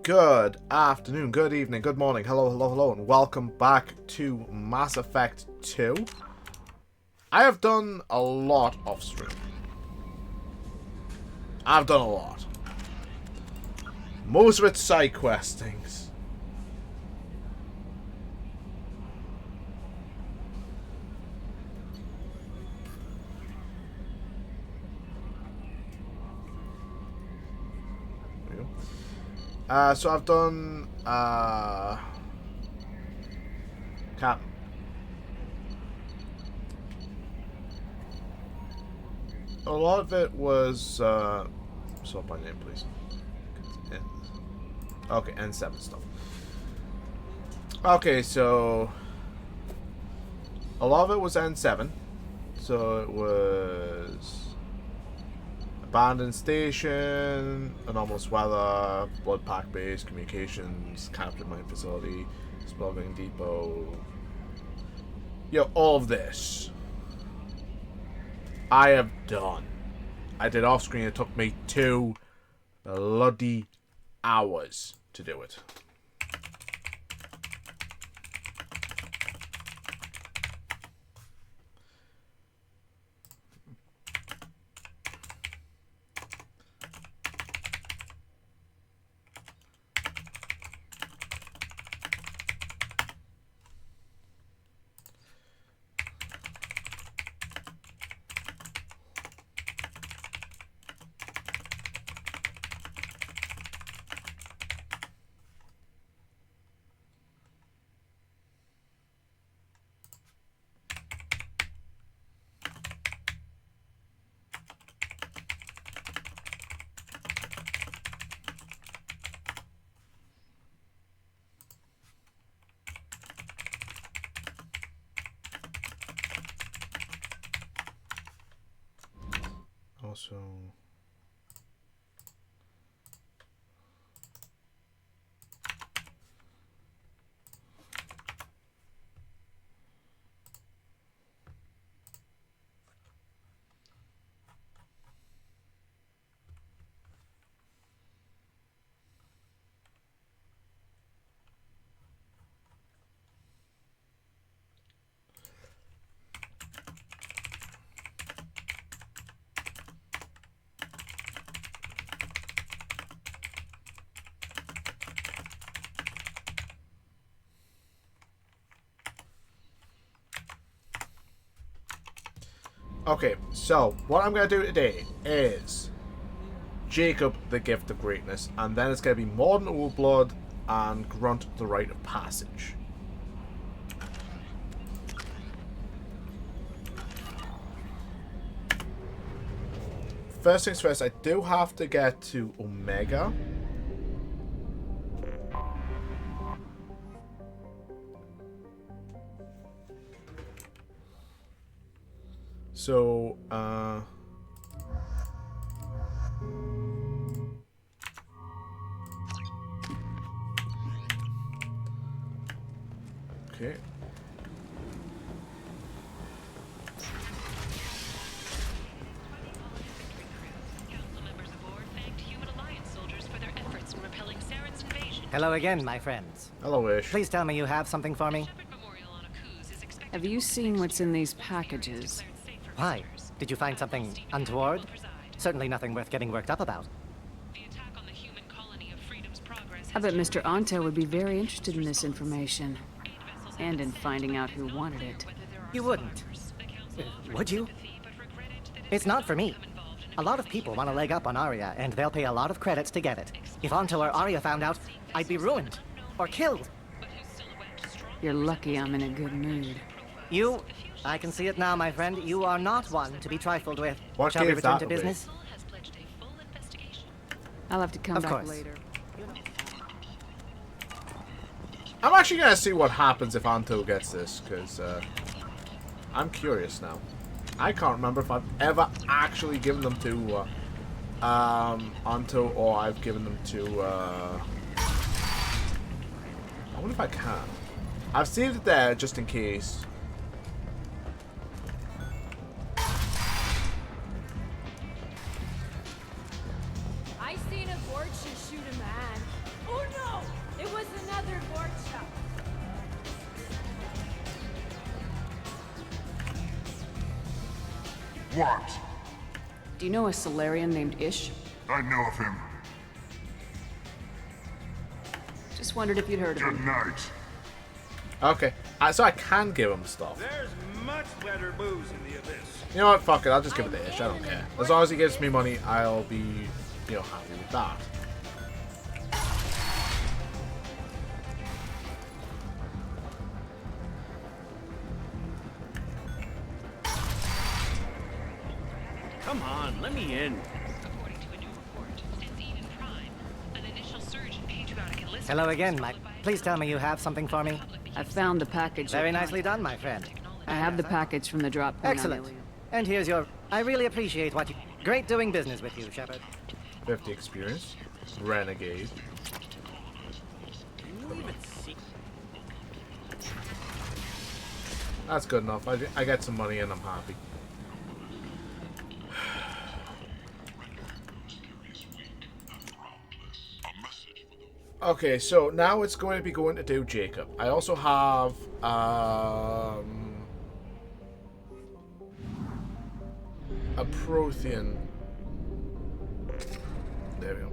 Good afternoon, good evening, good morning, hello, hello, hello, and welcome back to Mass Effect 2. I have done a lot off stream. I've done a lot. Most of it's side questings. So I've done, Captain. A lot of it was, swap my name, please. Okay, N7 stuff. Okay, so, a lot of it was N7. So it was abandoned station, anomalous weather, blood pack base, communications, captured mine facility, smuggling depot. Yo, all of this I have done. I did off screen. It took me 2 bloody hours to do it. Also, okay, so what I'm going to do today is Jacob the Gift of Greatness, and then it's going to be Modern Old-Blood and Grunt the Rite of Passage. First things first, I do have to get to Omega. So, okay. Hello again, my friends. Hello, Ish. Please tell me you have something for me. Have you seen what's in these packages? Why? Did you find something untoward? Certainly nothing worth getting worked up about. I bet Mr. Anto would be very interested in this information. And in finding out who wanted it. You wouldn't. Would you? It's not for me. A lot of people want a leg up on Arya, and they'll pay a lot of credits to get it. If Anto or Arya found out, I'd be ruined. Or killed. You're lucky I'm in a good mood. You... I can see it now, my friend. You are not one to be trifled with. What Shall we gave return that to away? business? I'll have to come Of back course. later. I'm actually going to see what happens if Anto gets this, because I'm curious now. I can't remember if I've ever actually given them to Anto, or I've given them to... I wonder if I can. I've saved it there just in case. I seen a gorge shoot a man. Oh no! want? Do you know a Solarian named Ish? I know of him. Just wondered if you'd heard of Good him. night. Okay. So I can give him stuff. There's much better booze in the abyss. You know what? Fuck it. I'll just give it to Ish. I don't care. As long as he gives me money, I'll be, happy with that. Come on, let me in. According to a new report, since Eden Prime, an initial surge in patriotic enlistment. Hello again, Mike. Please tell me you have something for me. I found the package. Very nicely done, my friend. I have the package from the drop point on Excellent. Ilium. And here's your... I really appreciate what you... Great doing business with you, Shepard. 50 experience. Renegade. That's good enough. I get some money and I'm happy. Okay, so now it's going to be going to do Jacob. I also have a Prothean. There we go.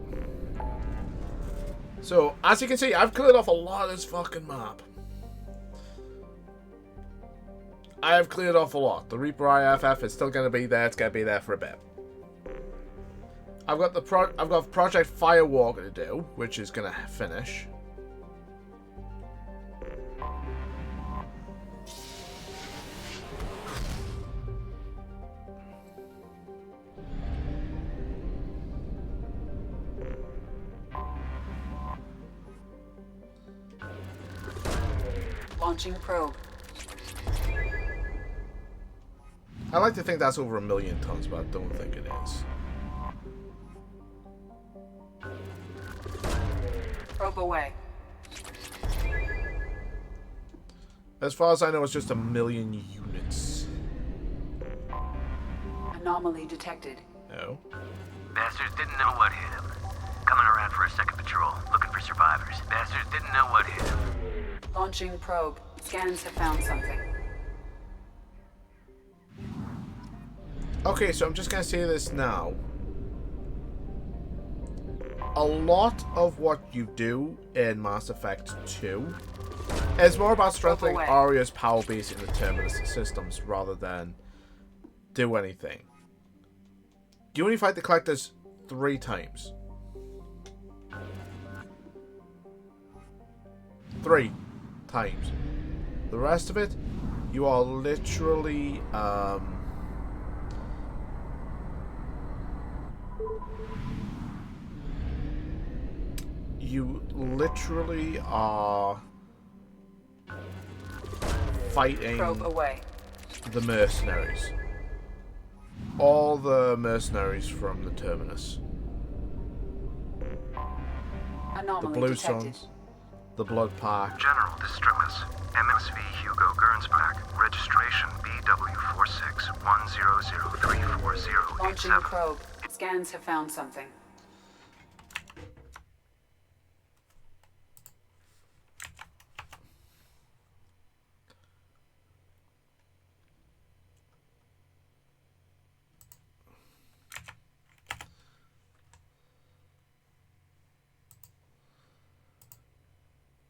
So, as you can see, I've cleared off a lot of this fucking map. I have cleared off a lot. The Reaper IFF is still going to be there. It's going to be there for a bit. I've got Project Firewalker to do, which is going to finish. Launching probe. I like to think that's over 1 million tons, but I don't think it is. Probe away. As far as I know, it's just 1 million units. Anomaly detected. Oh. Bastards didn't know what hit him. Coming around for a second patrol, looking for survivors. Bastards didn't know what hit him. Launching probe. Scans have found something. Okay, so I'm just going to say this now. A lot of what you do in Mass Effect 2 is more about strengthening Aria's power base in the Terminus systems rather than do anything. You only fight the Collectors 3 times. 3 times. The rest of it, you are literally, you literally are fighting Probe away. the mercenaries. All the mercenaries from the Terminus. The Anomaly Blue detected. Suns, the Blood Pack. General Distress. MSV Hugo Gernsback. Registration BW4610034087. Launching probe. Scans have found something.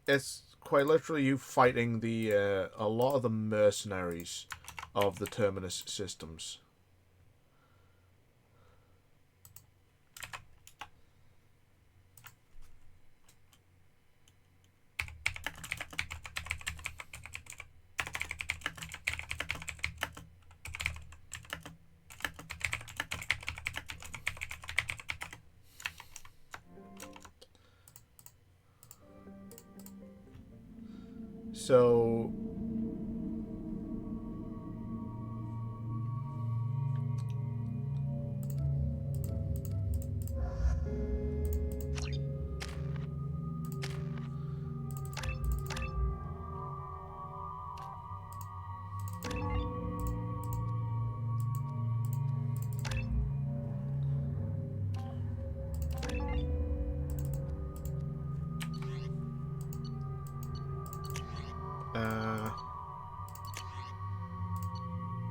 It's quite literally you fighting the a lot of the mercenaries of the Terminus systems. So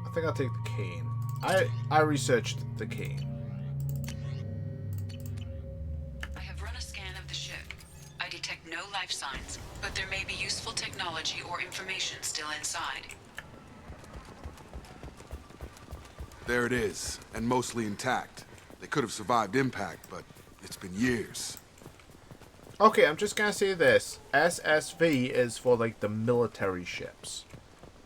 I think I'll take the cane. I researched the key. I have run a scan of the ship. I detect no life signs, but there may be useful technology or information still inside. There it is, and mostly intact. They could have survived impact, but it's been years. Okay, I'm just gonna say this. SSV is for, like, the military ships.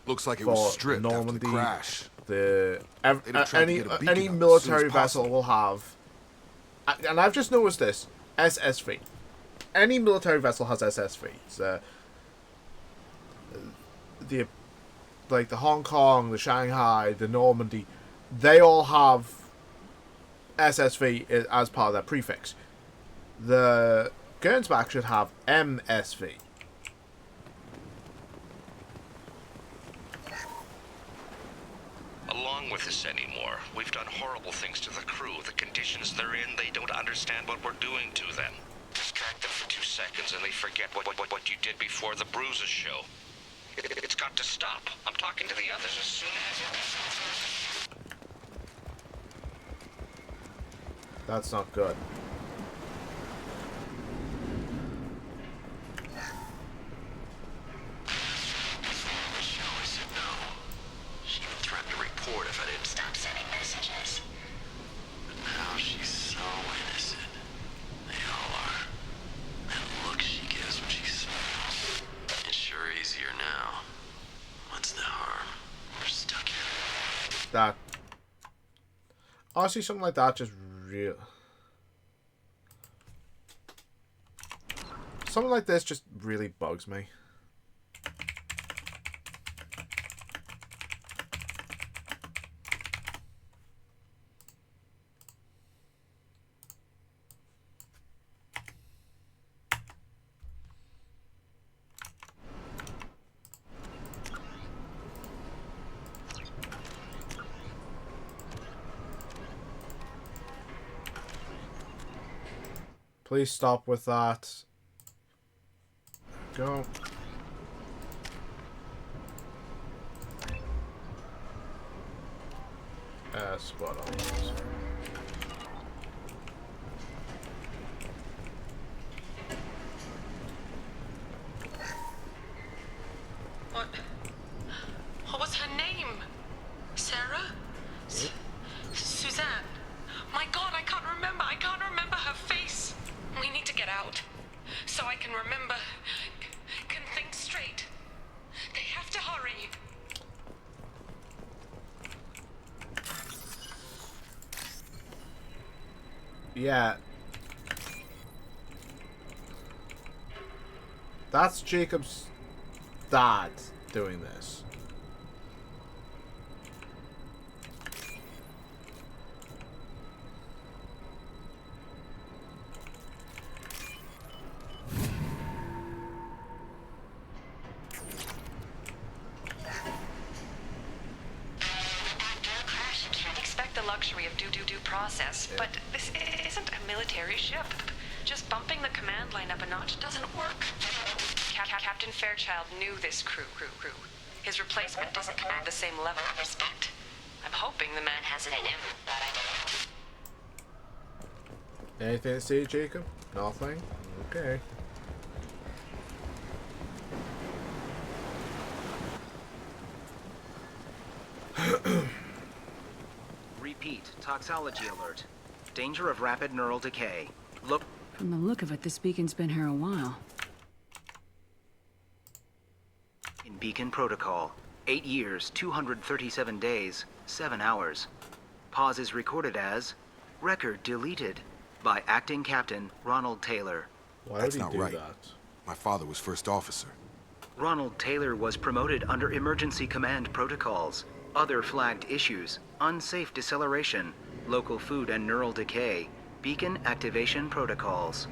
Looks like it For was stripped after Normandy, the crash. They'd have tried to any get a beacon any up as military soon as vessel possible. will have, and I've just noticed this, SSV. Any military vessel has SSVs. Like the Hong Kong, the Shanghai, the Normandy, they all have SSV as part of their prefix. The Gernsback should have MSV. Along with this anymore. We've done horrible things to the crew. The conditions they're in, they don't understand what we're doing to them. Distract them for 2 seconds and they forget what you did before the bruises show. It's got to stop. I'm talking to the others as soon as... That's not good. She even threatened to report if I didn't stop sending messages. But now she's so innocent. They all are. That look she gives when she smiles. It's sure easier now. What's the harm? We're stuck here. That. Honestly, something like that just real. Something like this just really bugs me. Please stop with that. Go. Squad officers. What was her name? Sarah? Suzanne. My God, I can't remember. I can't remember her face. We need to get out. So I can remember. Can think straight. They have to hurry. Yeah. That's Jacob's dad doing this. Luxury of due process, but this isn't a military ship. Just bumping the command line up a notch doesn't work. Captain Fairchild knew this crew. His replacement doesn't command the same level of respect. I'm hoping the man has it in him, but I don't know. Anything to say, Jacob? Nothing? Okay. Repeat, toxology alert. Danger of rapid neural decay. Look. From the look of it, this beacon's been here a while. In beacon protocol. 8 years, 237 days, 7 hours. Pause is recorded as record deleted by acting captain Ronald Taylor. Why That's would he not do right. that? My father was first officer. Ronald Taylor was promoted under emergency command protocols. Other flagged issues: unsafe deceleration, local food and neural decay, beacon activation protocols.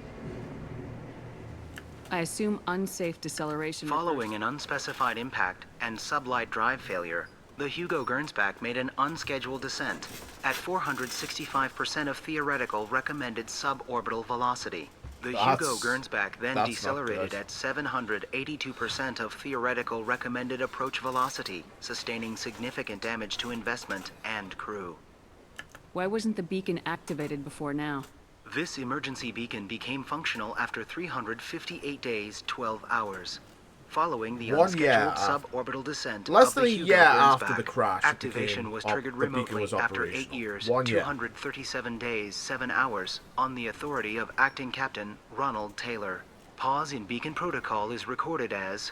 I assume unsafe deceleration. Following an unspecified impact and sublight drive failure, the Hugo Gernsback made an unscheduled descent at 465% of theoretical recommended suborbital velocity. The That's- Hugo Gernsback then that's not decelerated good. at 782% of theoretical recommended approach velocity, sustaining significant damage to investment and crew. Why wasn't the beacon activated before now? This emergency beacon became functional after 358 days, 12 hours. Following the 1 year unscheduled after- suborbital descent less of than the a Hugo year after Gernsback, the crash, it activation became was op- triggered the beacon remotely was after 8 operational. years, 1 year. 237 days, 7 hours, on the authority of Acting Captain Ronald Taylor. Pause in beacon protocol is recorded as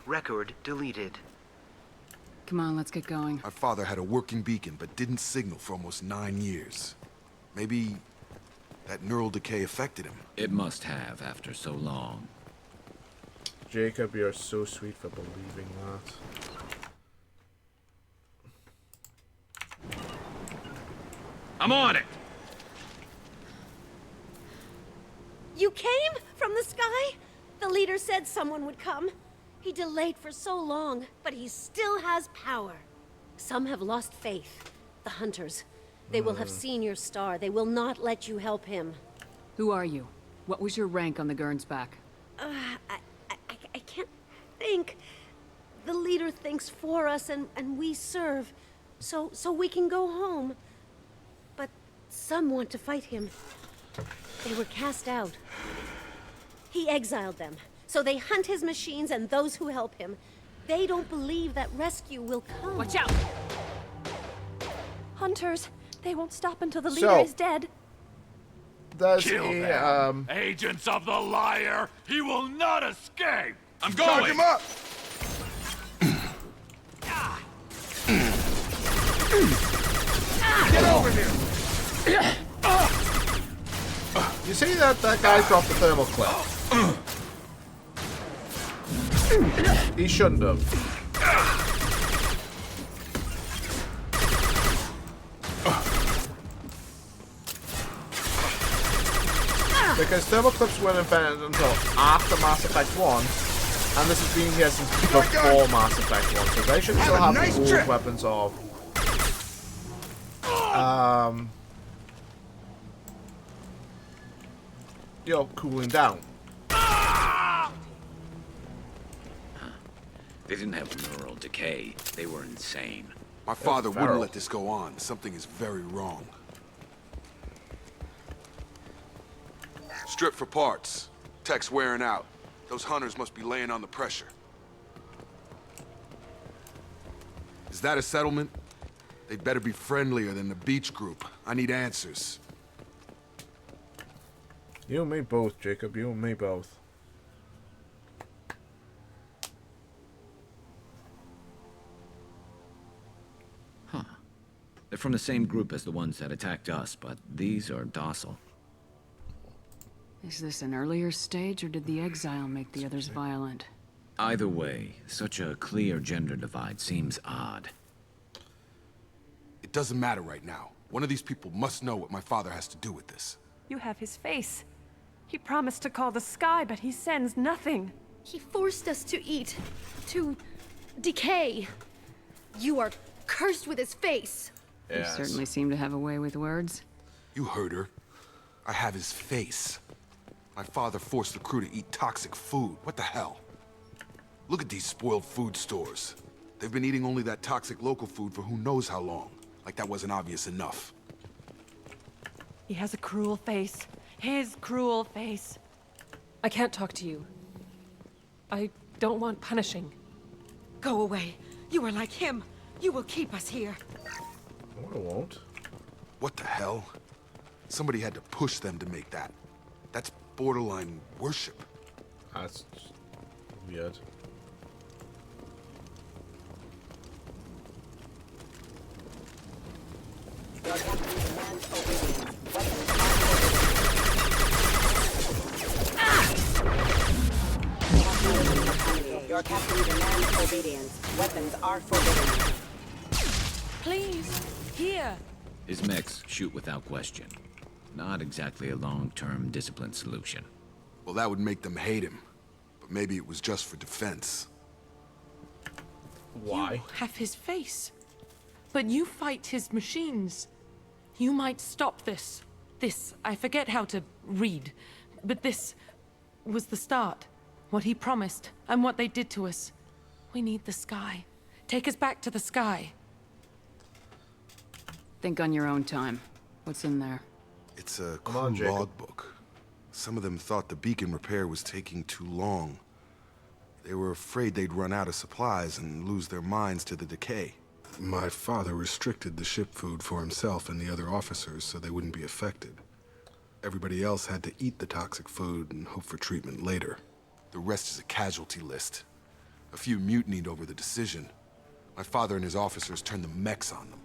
record deleted. Come on, let's get going. My father had a working beacon, but didn't signal for almost 9 years. Maybe that neural decay affected him. It must have after so long. Jacob, you're so sweet for believing that. I'm on it! You came from the sky? The leader said someone would come. He delayed for so long, but he still has power. Some have lost faith. The hunters. They will have seen your star. They will not let you help him. Who are you? What was your rank on the Gernsback? I can't think. The leader thinks for us and we serve. So we can go home. But some want to fight him. They were cast out. He exiled them. So they hunt his machines and those who help him. They don't believe that rescue will come. Watch out! Hunters, they won't stop until the So- leader is dead. There's Kill a, them. Agents of the liar! He will not escape! I'm Charge going! him up! Get over here! You see that guy dropped the thermal clip? He shouldn't have. Because thermal clips weren't invented until after Mass Effect 1, and this has been here since before Mass Effect 1, so they should still have nice the old trip. weapons of cooling down. They didn't have neural decay. They were insane. My father wouldn't feral. let this go on. Something is very wrong. Strip for parts. Tech's wearing out. Those hunters must be laying on the pressure. Is that a settlement? They'd better be friendlier than the beach group. I need answers. You and me both, Jacob. You and me both. They're from the same group as the ones that attacked us, but these are docile. Is this an earlier stage, or did the exile make the others violent? Either way, such a clear gender divide seems odd. It doesn't matter right now. One of these people must know what my father has to do with this. You have his face. He promised to call the sky, but he sends nothing. He forced us to eat, to decay. You are cursed with his face. You certainly seem to have a way with words. You heard her. I have his face. My father forced the crew to eat toxic food. What the hell? Look at these spoiled food stores. They've been eating only that toxic local food for who knows how long. Like that wasn't obvious enough. He has a cruel face. His cruel face. I can't talk to you. I don't want punishing. Go away. You are like him. You will keep us here. No, I won't. What the hell? Somebody had to push them to make that. That's borderline worship. That's just weird. Your captain demands obedience. Weapons are forbidden. Please, here. His mechs shoot without question. Not exactly a long-term discipline solution. Well, that would make them hate him. But maybe it was just for defense. Why? You have his face. But you fight his machines. You might stop this. I forget how to read. But this was the start. What he promised, and what they did to us. We need the sky. Take us back to the sky. Think on your own time. What's in there? It's a crew logbook. Some of them thought the beacon repair was taking too long. They were afraid they'd run out of supplies and lose their minds to the decay. My father restricted the ship food for himself and the other officers so they wouldn't be affected. Everybody else had to eat the toxic food and hope for treatment later. The rest is a casualty list. A few mutinied over the decision. My father and his officers turned the mechs on them.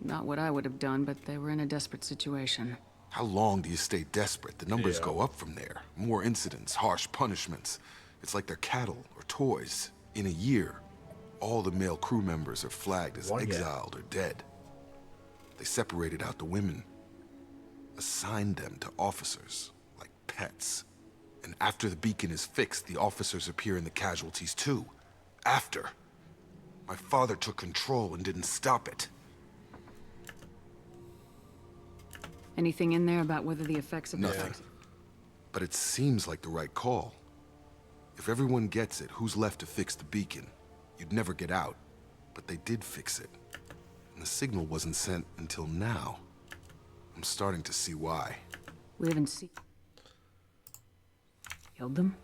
Not what I would have done, but they were in a desperate situation. How long do you stay desperate? The numbers go up from there. More incidents, harsh punishments. It's like they're cattle or toys. In a year, all the male crew members are flagged as exiled or dead. They separated out the women, assigned them to officers, like pets. And after the beacon is fixed, the officers appear in the casualties too. After. My father took control and didn't stop it. Anything in there about whether the effects of Nothing. But it seems like the right call. If everyone gets it, who's left to fix the beacon? You'd never get out. But they did fix it. And the signal wasn't sent until now. I'm starting to see why. We haven't seen... Killed them?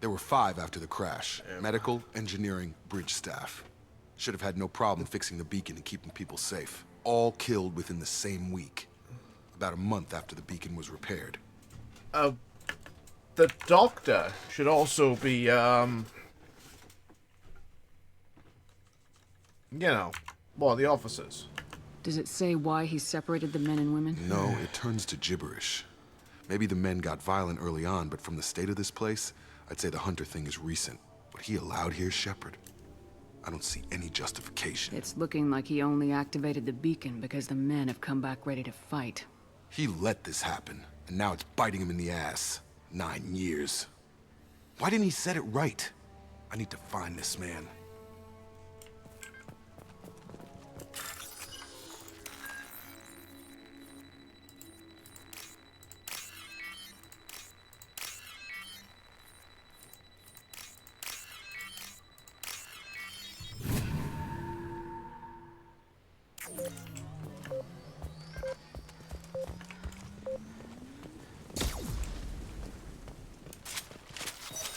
There were 5 after the crash. Medical, engineering, bridge staff. Should have had no problem fixing the beacon and keeping people safe. All killed within the same week. About a month after the beacon was repaired. The doctor should also be, you know, well, the officers. Does it say why he separated the men and women? No, it turns to gibberish. Maybe the men got violent early on, but from the state of this place, I'd say the Hunter thing is recent. What he allowed here, Shepard, I don't see any justification. It's looking like he only activated the beacon because the men have come back ready to fight. He let this happen, and now it's biting him in the ass. 9 years. Why didn't he set it right? I need to find this man.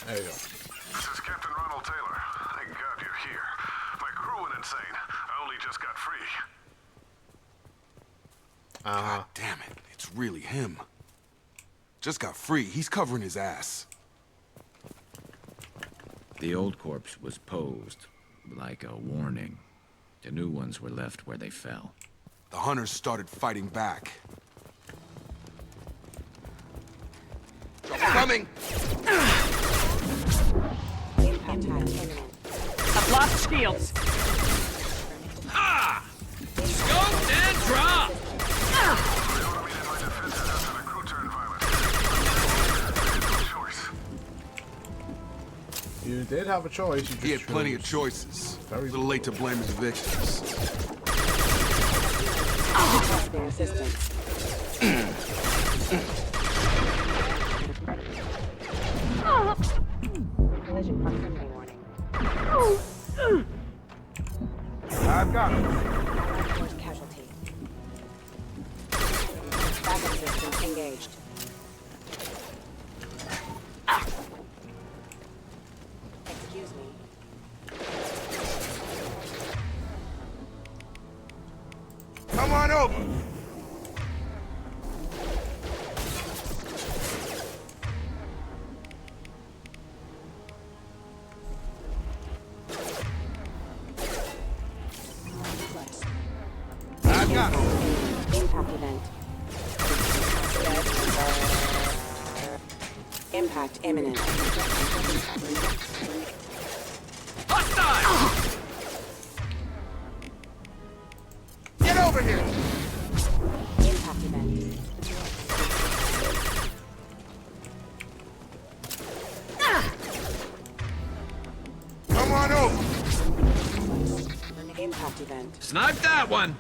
There you go. This is Captain Ronald Taylor. Thank God you're here. My crew went insane. I only just got free. God damn it. It's really him. Just got free. He's covering his ass. The old corpse was posed like a warning. The new ones were left where they fell. The hunters started fighting back. Coming! I've lost shields. Ha! Scoped and dropped! You did have a choice. He had plenty of choices. Very little late to blame his victims. Collision proximity warning. I've got it. First casualty. Backup system engaged. Excuse me. Come on over! I've got it. Impact event. Impact imminent. Hostile! Get over here! Impact event. Come on over! Impact event. Snipe that one!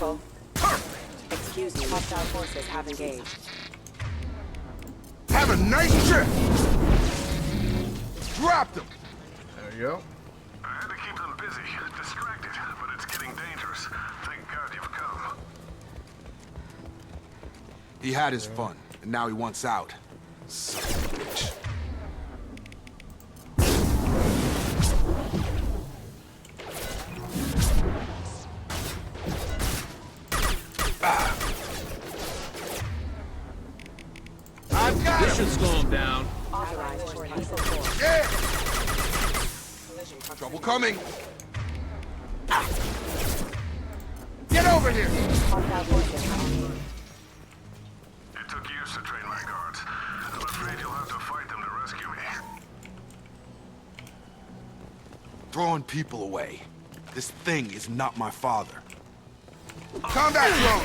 Careful. Excuse me, hostile forces have engaged. Have a nice trip! Dropped him! There you go. I had to keep them busy, distracted, but it's getting dangerous. Thank God you've come. He had his fun, and now he wants out. Son of a bitch. I've got This should slow him down. Authorized for lethal force. Yeah! Trouble coming. Get over here! Hostile forces have engaged. It took years to train my guards. I'm afraid you'll have to fight them to rescue me. Throwing people away. This thing is not my father. Combat drone!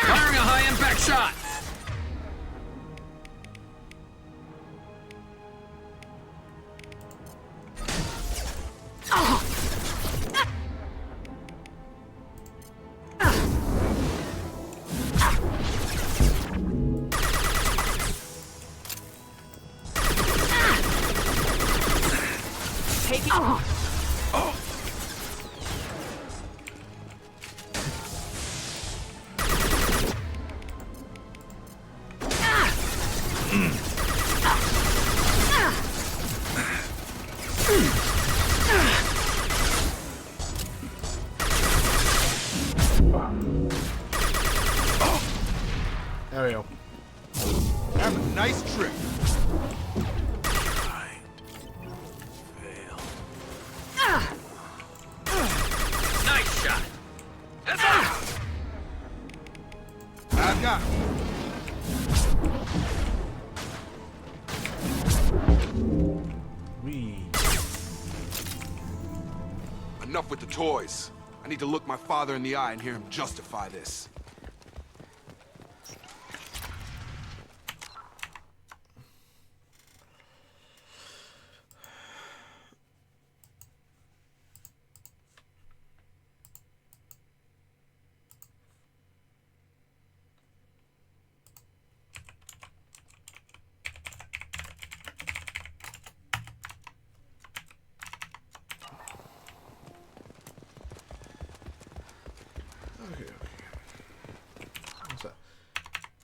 Firing a high-impact shot! There we go. Have a nice trip. Nice shot! I've got him. Enough with the toys. I need to look my father in the eye and hear him justify this.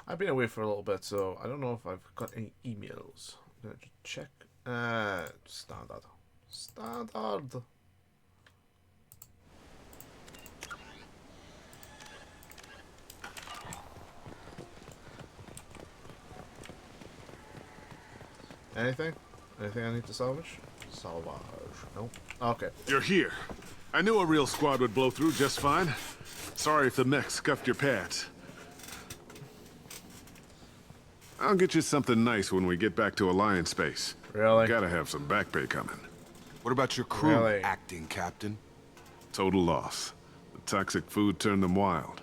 I've been away for a little bit, so I don't know if I've got any emails. I'm gonna check. Standard. Standard. Anything? Anything I need to salvage? Salvage. Nope. Okay. You're here. I knew a real squad would blow through just fine. Sorry if the mech scuffed your pads. I'll get you something nice when we get back to Alliance space. Really? Gotta have some back pay coming. What about your crew, Really? acting captain? Total loss. The toxic food turned them wild.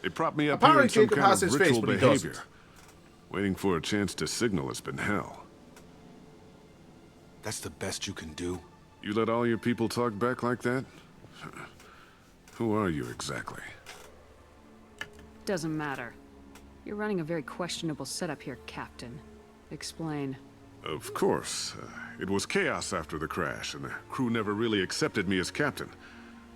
They propped me up Apparently here in some Jacob kind has of his face, ritual but he behavior. doesn't. Waiting for a chance to signal has been hell. That's the best you can do? You let all your people talk back like that? Who are you exactly? Doesn't matter. You're running a very questionable setup here, Captain. Explain. Of course. It was chaos after the crash, and the crew never really accepted me as captain.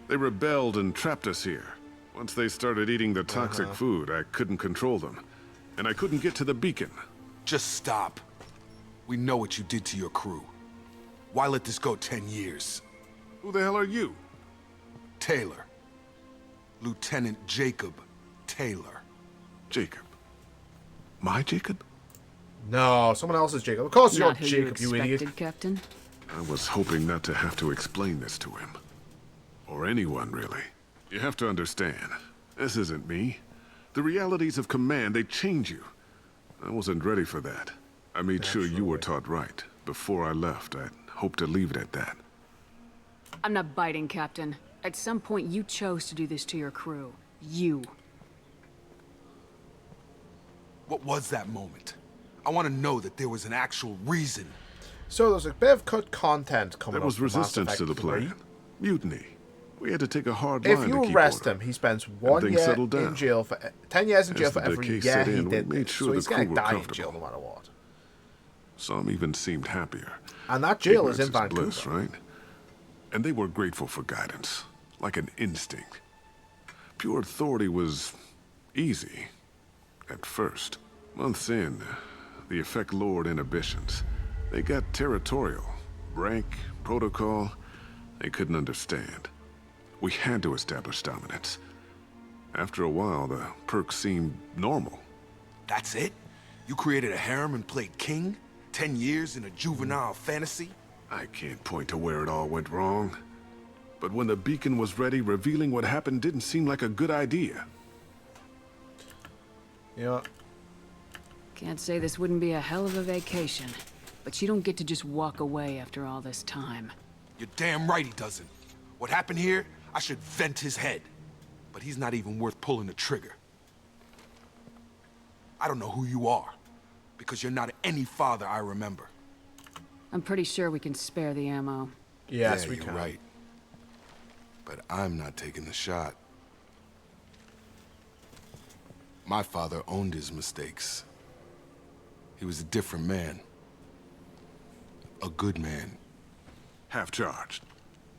They rebelled and trapped us here. Once they started eating the toxic food, I couldn't control them. And I couldn't get to the beacon. Just stop. We know what you did to your crew. Why let this go 10 years? Who the hell are you? Taylor. Lieutenant Jacob Taylor. Jacob. My Jacob? No, someone else's Jacob. Of course you're Not who Jacob, you you expected, idiot. Captain. I was hoping not to have to explain this to him. Or anyone, really. You have to understand, this isn't me. The realities of command, they change you. I wasn't ready for that. I made sure you were taught right. Before I left, I hoped to leave it at that. I'm not biting, Captain. At some point, you chose to do this to your crew. You. What was that moment? I want to know that there was an actual reason. So there's a bit of cut content coming There up was from Mass resistance Effect to the 3. plan. Mutiny. We had to take a hard line If you to keep arrest order. him, he spends And 1 things year settled in down. jail for 10 years in jail As for the every case year set he in, we did made this. sure So the he's gonna crew were die in comfortable. jail no matter what. Some even seemed happier. And that jail is in Ignorance Vancouver. bliss, right? And they were grateful for guidance, like an instinct. Pure authority was easy at first. Months in, the Effect lowered inhibitions. They got territorial. Rank, protocol, they couldn't understand. We had to establish dominance. After a while, the perks seemed normal. That's it? You created a harem and played king? 10 years in a juvenile fantasy? I can't point to where it all went wrong. But when the beacon was ready, revealing what happened didn't seem like a good idea. Yeah. Can't say this wouldn't be a hell of a vacation. But you don't get to just walk away after all this time. You're damn right he doesn't. What happened here, I should vent his head. But he's not even worth pulling the trigger. I don't know who you are, because you're not any father I remember. I'm pretty sure we can spare the ammo. Yes, yeah, we you're can. right. But I'm not taking the shot. My father owned his mistakes. He was a different man. A good man. Half-charged.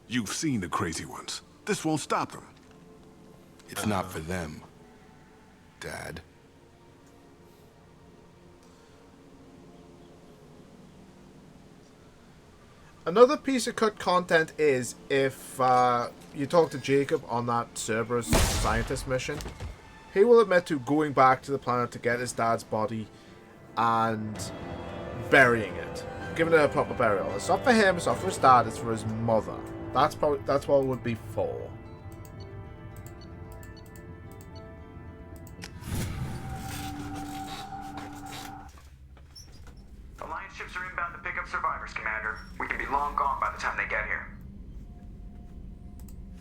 You've seen the crazy ones. This won't stop them. It's not for them, Dad. Another piece of cut content is if you talk to Jacob on that Cerberus scientist mission, he will admit to going back to the planet to get his dad's body and burying it, giving it a proper burial. It's not for him, it's not for his dad, it's for his mother. That's what it would be for. Alliance ships are inbound to pick up survivors, Commander. We can be long gone by the time they get here.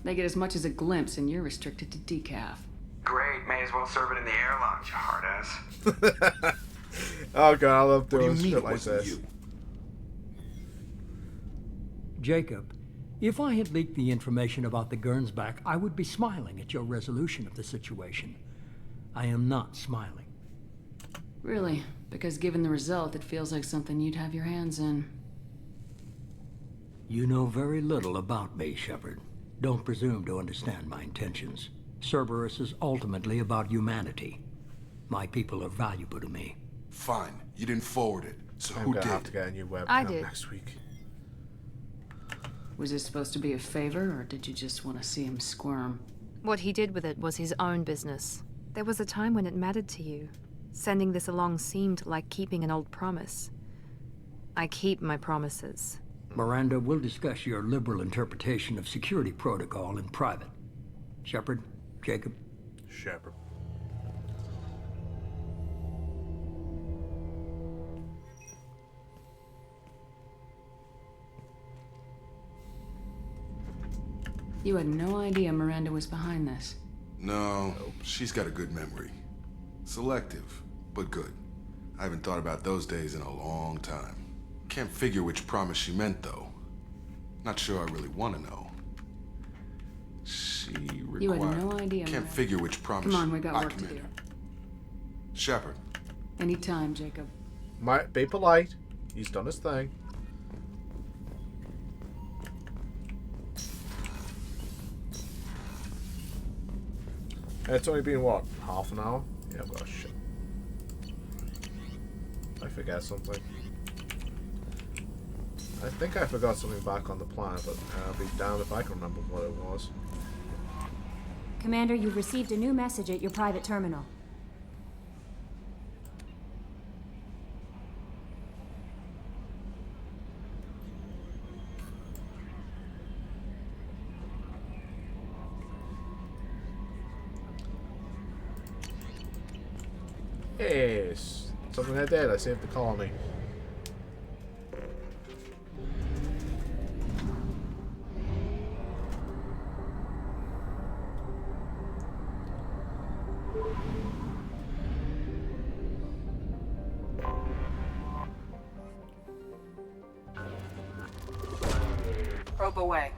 They get as much as a glimpse, and you're restricted to decaf. Great, may as well serve it in the airlock, you hard ass. Oh god, I love What do doing you mean shit it like wasn't this. you? Jacob, if I had leaked the information about the Gernsback, I would be smiling at your resolution of the situation. I am not smiling. Really? Because given the result, it feels like something you'd have your hands in. You know very little about me, Shepard. Don't presume to understand my intentions. Cerberus is ultimately about humanity. My people are valuable to me. Fine, you didn't forward it, so I'm who gonna did? have to get a new webcam I did. next week. Was this supposed to be a favor, or did you just want to see him squirm? What he did with it was his own business. There was a time when it mattered to you. Sending this along seemed like keeping an old promise. I keep my promises. Miranda, we'll discuss your liberal interpretation of security protocol in private. Shepard, Jacob. Shepard. You had no idea Miranda was behind this. No, she's got a good memory. Selective, but good. I haven't thought about those days in a long time. Can't figure which promise she meant, though. Not sure I really want to know. She required... You had no idea, Can't Miranda. figure which promise... Come on, we got I work to do. committed. Shepard. Anytime, Jacob. Might be polite. He's done his thing. It's only been, what, half an hour? Yeah, well, shit. I forget something. I think I forgot something back on the planet, but I'll be damned if I can remember what it was. Commander, you've received a new message at your private terminal. Yes, something I did. I saved the colony. Probe away.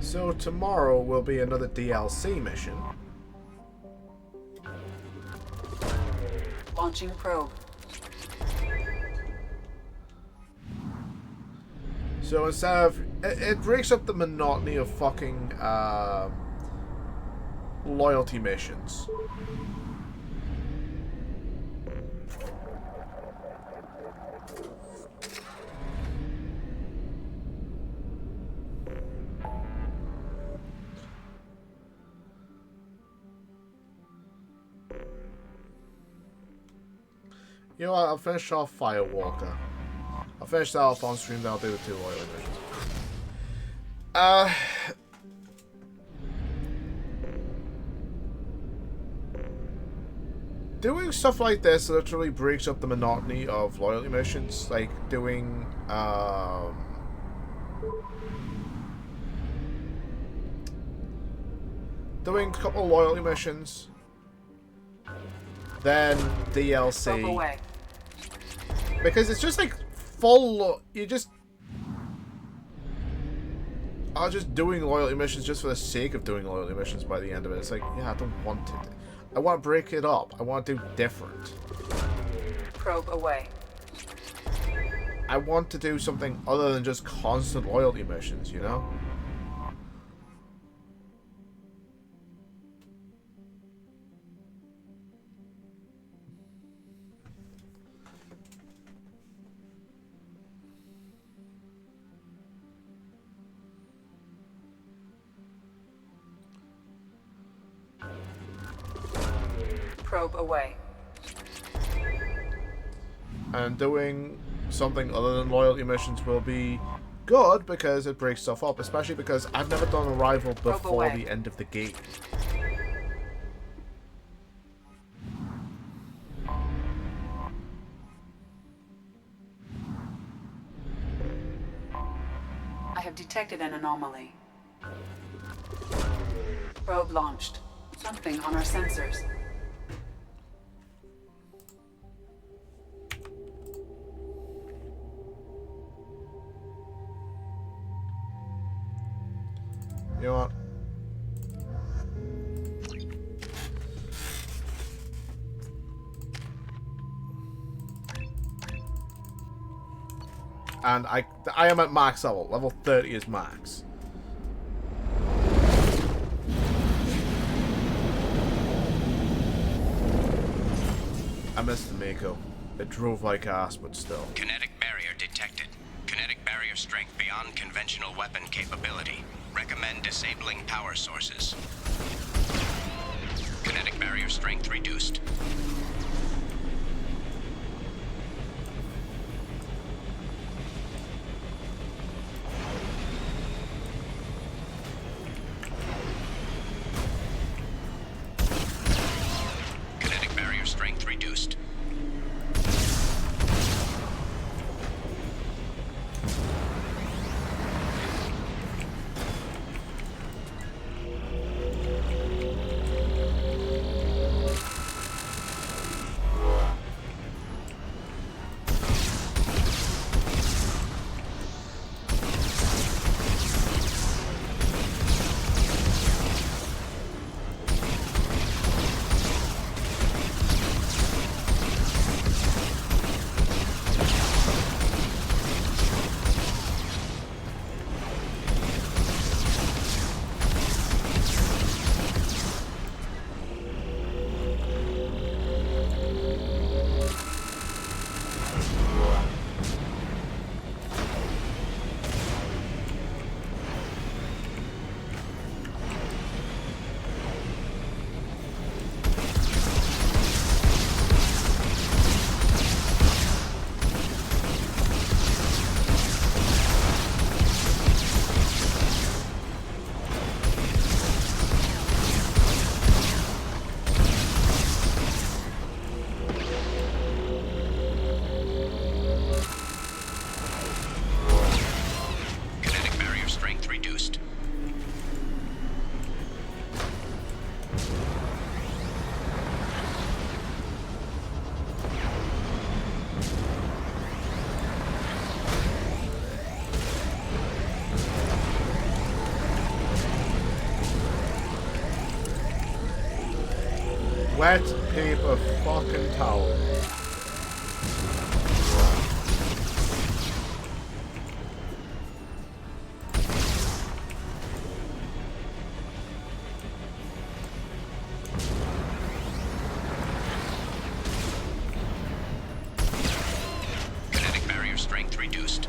So tomorrow will be another DLC mission. Launching probe. So instead of... It breaks up the monotony of fucking loyalty missions. You know what, I'll finish off Firewalker. I'll finish that off on stream, then I'll do the 2 loyalty missions. Doing stuff like this literally breaks up the monotony of loyalty missions. Like, doing, doing a couple of loyalty missions, then DLC. Because it's just like full. You just are just doing loyalty missions just for the sake of doing loyalty missions. By the end of it, it's like, yeah, I don't want to. I want to break it up. I want to do different. Probe away. I want to do something other than just constant loyalty missions. You know. Probe away. And doing something other than loyalty missions will be good because it breaks stuff up, especially because I've never done a rival before the end of the game. I have detected an anomaly. Probe launched. Something on our sensors. You know what? And I am at max level. Level 30 is max. I missed the Mako. It drove like ass, but still. Kinetic barrier detected. Kinetic barrier strength beyond conventional weapon capability. Recommend disabling power sources. Kinetic barrier strength reduced. Kinetic barrier strength reduced. wet paper fucking towel. Kinetic barrier strength reduced.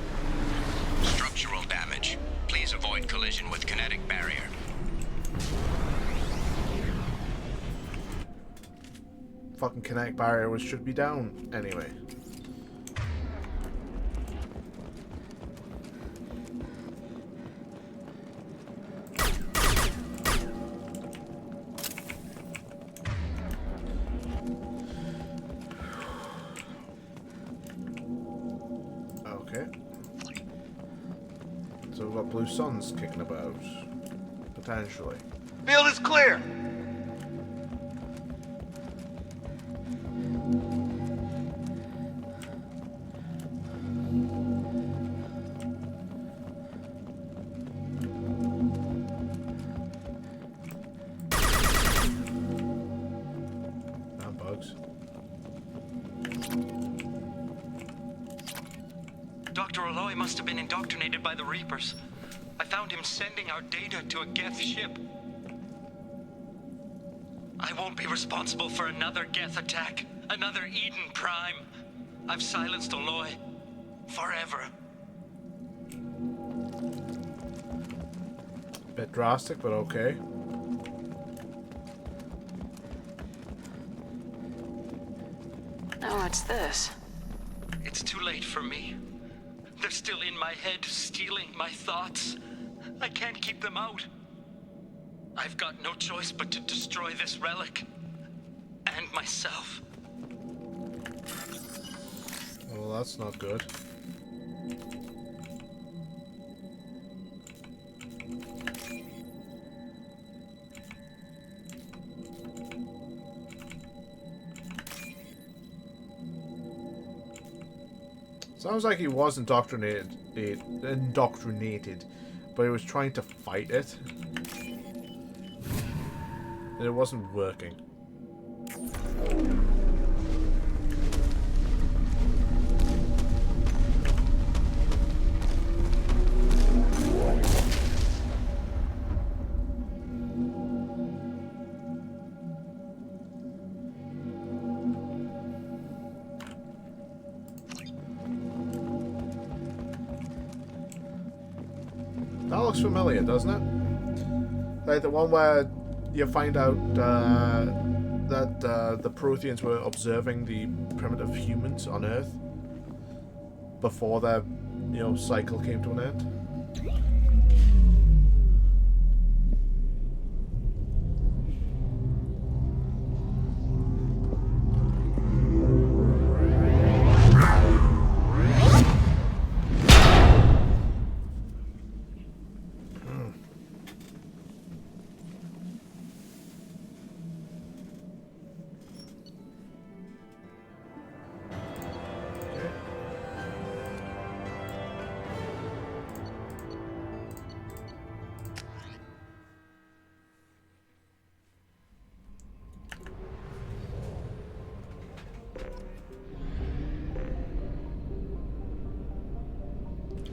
Structural damage. Please avoid collision with kinetic barrier. Fucking kinetic barrier should be down anyway. Okay. So we've got blue suns kicking about. Potentially. Field is clear! Dr. Aloy must have been indoctrinated by the Reapers. I found him sending our data to a Geth ship. I won't be responsible for another Geth attack, another Eden Prime. I've silenced Aloy. Forever. Bit drastic, but okay. Oh, what's this? It's too late for me. They're still in my head, stealing my thoughts. I can't keep them out. I've got no choice but to destroy this relic. And myself. Well, that's not good. Sounds like he was indoctrinated, but he was trying to fight it, and it wasn't working. That looks familiar, doesn't it? Like the one where you find out that the Protheans were observing the primitive humans on Earth before their, cycle came to an end.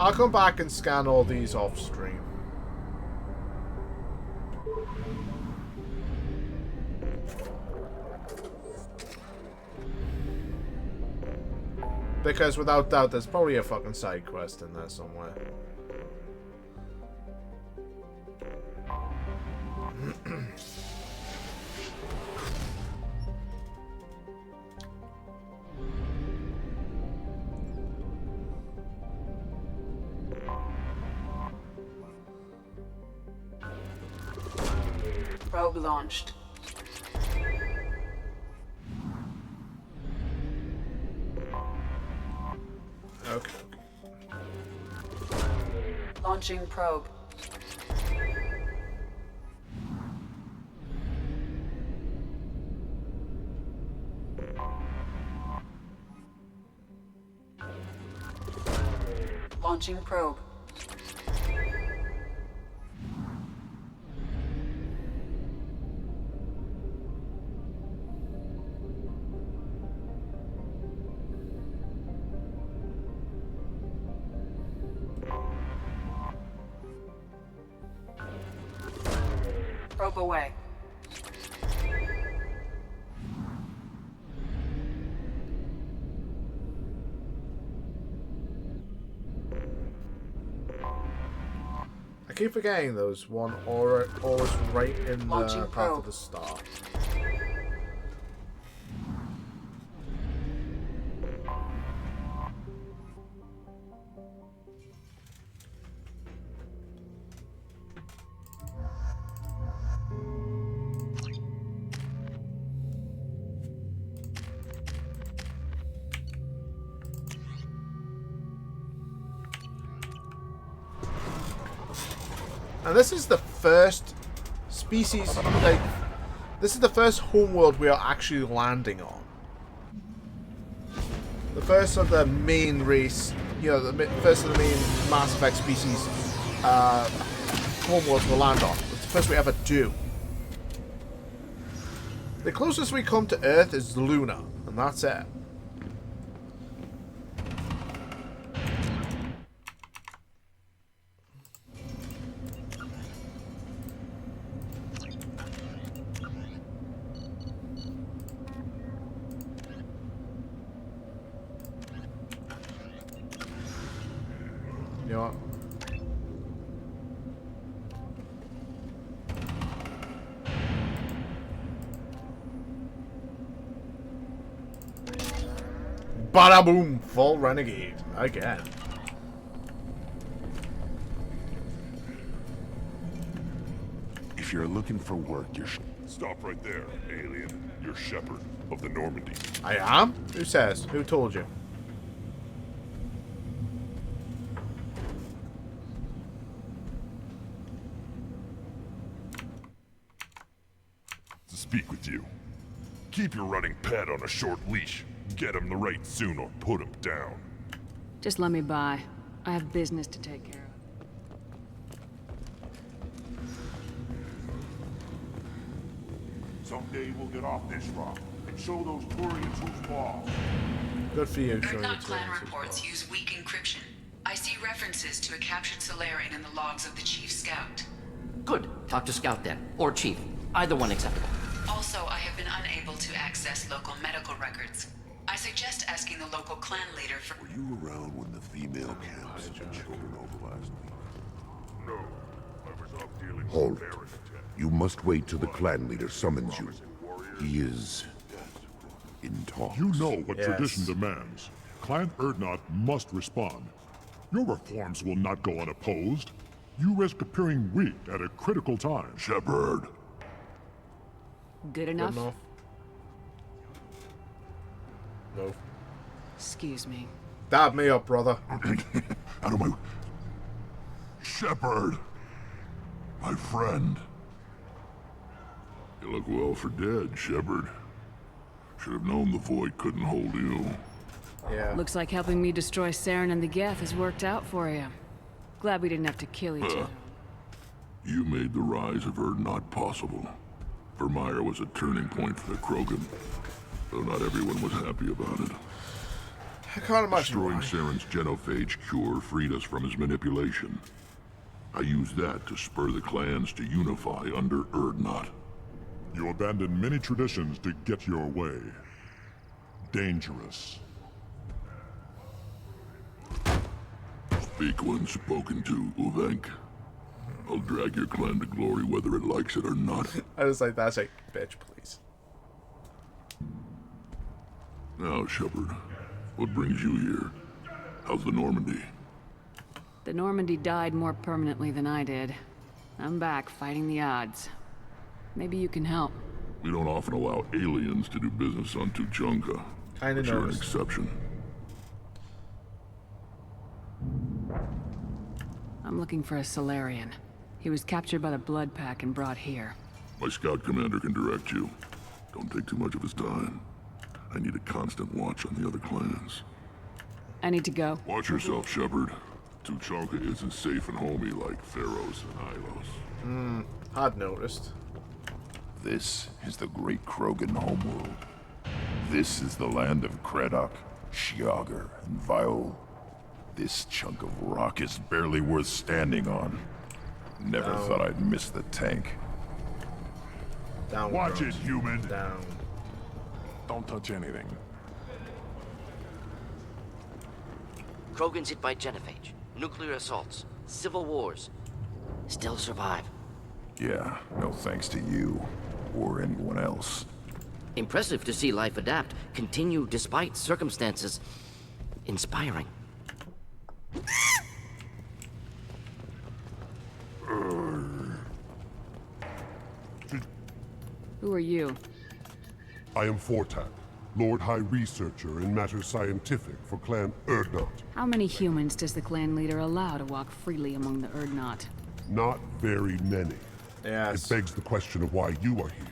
I'll come back and scan all these off stream. Because without doubt, there's probably a fucking side quest in there somewhere. Probe launched. Okay. Launching probe. Launching probe. Probe away. I keep forgetting those one aura always right in the path of the star. And this is the first species, like, this is the first homeworld we are actually landing on. The first of the main race, you know, the first of the main Mass Effect species homeworlds we'll land on. It's the first we ever do. The closest we come to Earth is Luna, and that's it. You know what? Bada boom! Full renegade again. If you're looking for work, you're stop right there, alien. You're Shepard of the Normandy. I am? Who says? Who told you? To speak with you. Keep your running pet on a short leash. Get him the right soon or put him down. Just let me by. I have business to take care of. Someday we'll get off this rock and show those Turians who's boss. Good for you, showing Earth the clan Turians reports use weak encryption. I see references to a captured Solarian in the logs of the Chief Scout. Good. Talk to Scout then. Or Chief. Either one acceptable. Also, I have been unable to access local medical records. I suggest asking the local clan leader for— Were you around when the female camps and children over last week? No. I was off dealing with Halt. Baron. You must wait till the clan leader summons you. He is in talks. You know what tradition demands. Clan Urdnot must respond. Your reforms will not go unopposed. You risk appearing weak at a critical time. Shepard. Good enough? No. Excuse me. Dab me up, brother. Out of my... Shepard. My friend. You look well for dead, Shepard. Should have known the Void couldn't hold you. Yeah. Looks like helping me destroy Saren and the Geth has worked out for you. Glad we didn't have to kill each other. You made the rise of Urdnot possible. Vermeer was a turning point for the Krogan, though not everyone was happy about it. I can't imagine Destroying why. Saren's genophage cure freed us from his manipulation. I used that to spur the clans to unify under Urdnot. You abandoned many traditions to get your way. Dangerous. Speak when spoken to, Uvenk. I'll drag your clan to glory whether it likes it or not. I was like, that's like, bitch, please. Now, Shepard, what brings you here? How's the Normandy? The Normandy died more permanently than I did. I'm back fighting the odds. Maybe you can help. We don't often allow aliens to do business on Tuchanka. Kinda but you're an noticed. exception. I'm looking for a Solarian. He was captured by the Blood Pack and brought here. My scout commander can direct you. Don't take too much of his time. I need a constant watch on the other clans. I need to go. Watch yourself, Shepard. Tuchanka isn't safe and homey like Pharaohs and Ilos. I'd noticed. This is the great Krogan homeworld. This is the land of Kredok, Shiagar, and Viol. This chunk of rock is barely worth standing on. Never thought I'd miss the tank. Down. Watch drones. it, human. Down. Don't touch anything. Krogan's hit by genophage, nuclear assaults, civil wars. Still survive. Yeah, no thanks to you. Or anyone else. Impressive to see life adapt, continue despite circumstances. Inspiring. Who are you? I am Fortak, Lord High Researcher in matters scientific for Clan Urdnot. How many humans does the clan leader allow to walk freely among the Urdnot? Not very many. Yes. It begs the question of why you are here.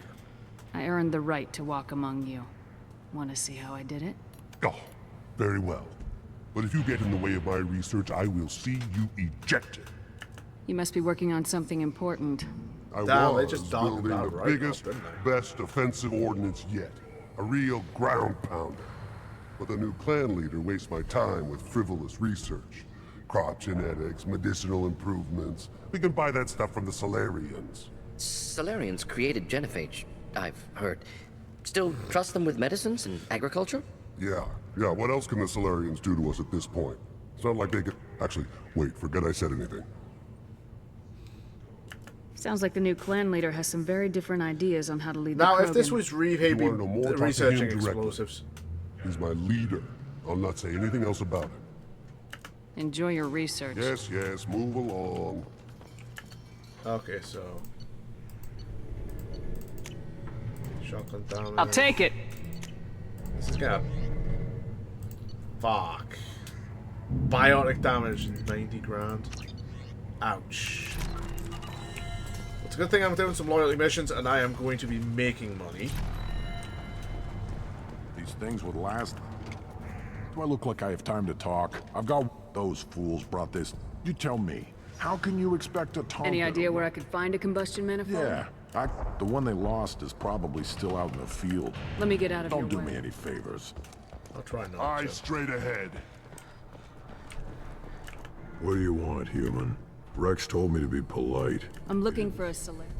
I earned the right to walk among you. Want to see how I did it? Oh, very well. But if you get in the way of my research, I will see you ejected. You must be working on something important. I Damn, they was just dogged building about the right biggest, now, didn't they? best offensive ordnance yet. A real ground pounder. But the new clan leader wastes my time with frivolous research. Crop genetics, medicinal improvements. We can buy that stuff from the Solarians. Solarians created genophage, I've heard. Still trust them with medicines and agriculture? Yeah. What else can the Solarians do to us at this point? It's not like they could... Actually, wait, forget I said anything. Sounds like the new clan leader has some very different ideas on how to lead Now, the if this Krogan. was Reeve, You he'd be wanna know more, talk to researching him directly. explosives. He's my leader. I'll not say anything else about it. Enjoy your research. Yes, move along. Okay, so... Shotgun damage. I'll take it. This is gonna... Fuck. Biotic damage, 90 grand. Ouch. It's a good thing I'm doing some loyalty missions and I am going to be making money. These things would last. Do I look like I have time to talk? I've got those fools brought this. You tell me, how can you expect a Tonka? Any idea where I could find a combustion manifold? Yeah, the one they lost is probably still out in the field. Let me get out of your Don't do way. me any favors. I'll try not Eyes to. straight ahead. What do you want, human? Rex told me to be polite. I'm looking for a select.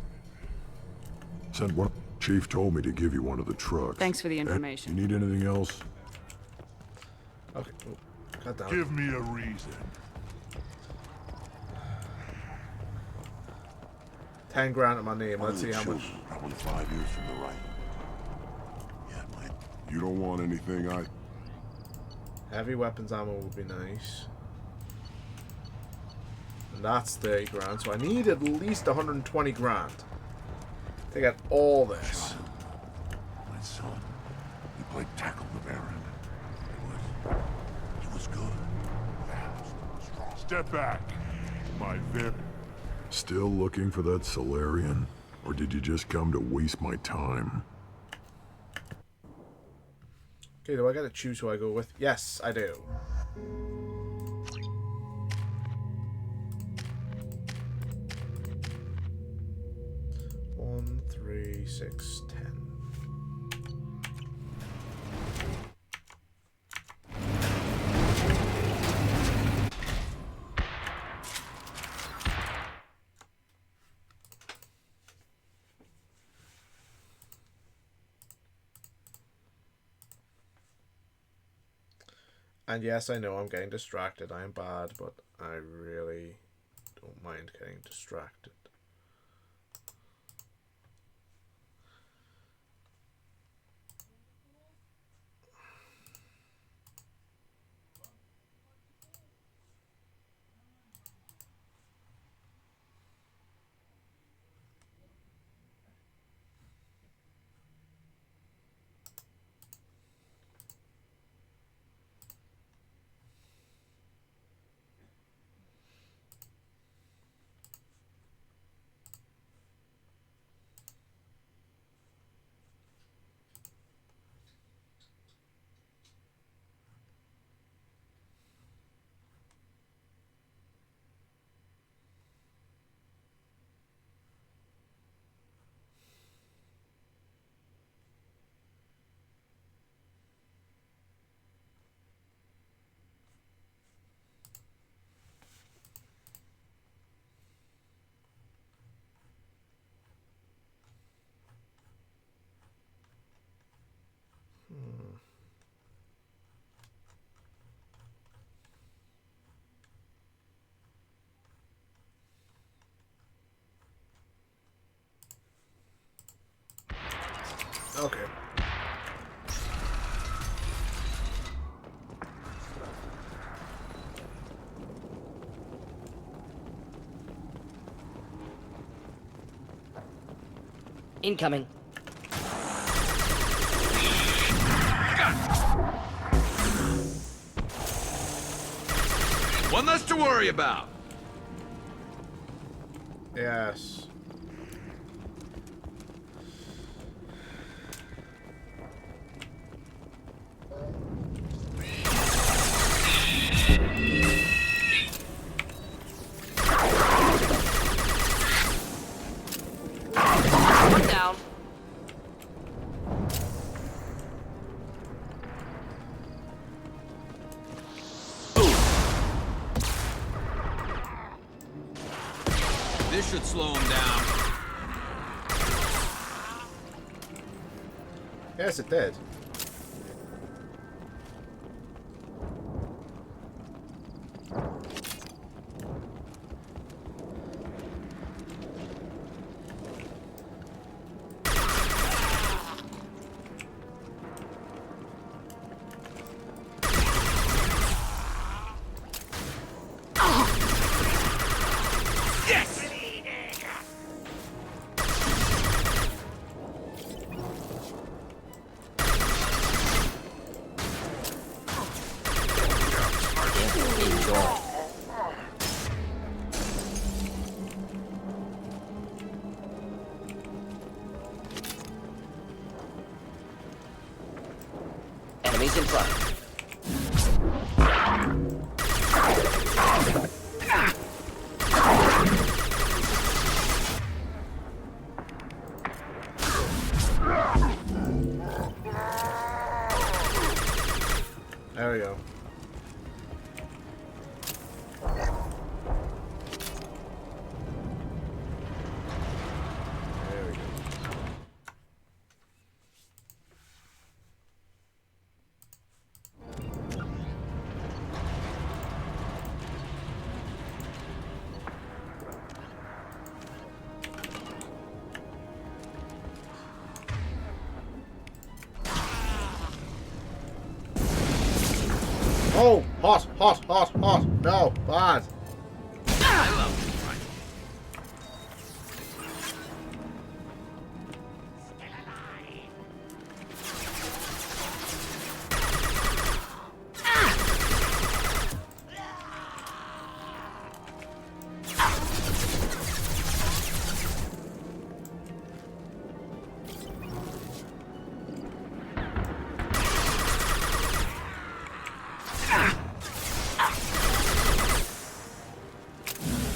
Sent one. Chief told me to give you one of the trucks. Thanks for the information. You need anything else? Okay. Oh, cut down. Give me a reason. 10 grand at my name. Let's see how much. Probably 5 years from the right. You don't want anything, Heavy weapons ammo would be nice. And that's 30 grand, so I need at least 120 grand to get all this. My son, he played tackle with Aaron. He was good. Fast, Step back. My VIP. Still looking for that Solarian? Or did you just come to waste my time? Okay, do I get to choose who I go with? Yes, I do. One, 3, 6, 10. And yes, I know I'm getting distracted. I am bad, but I really don't mind getting distracted. Okay. Incoming. One less to worry about. Yes. One down. This should slow him down. Yes, it did. Enemies in front. There we go. There we go. Oh, hot, hot, hot, hot. No, bad. I love this fight.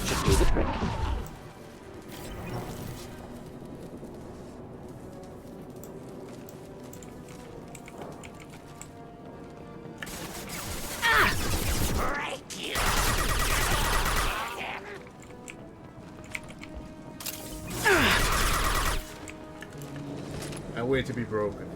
Should do the trick. And wait to be broken.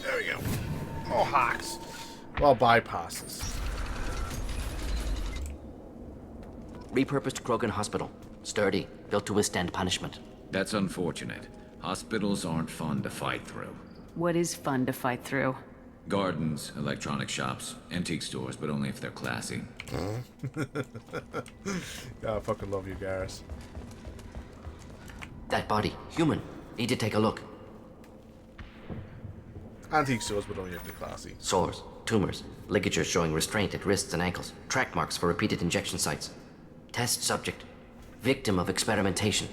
There we go. More hacks. Well, bypasses. Repurposed Krogan Hospital. Sturdy, built to withstand punishment. That's unfortunate. Hospitals aren't fun to fight through. What is fun to fight through? Gardens, electronic shops, antique stores, but only if they're classy. Yeah, I fucking love you, Garrus. That body, human. Need to take a look. Antique stores, but only if they're classy. Sores, tumors, ligatures showing restraint at wrists and ankles, track marks for repeated injection sites. Test subject, victim of experimentation.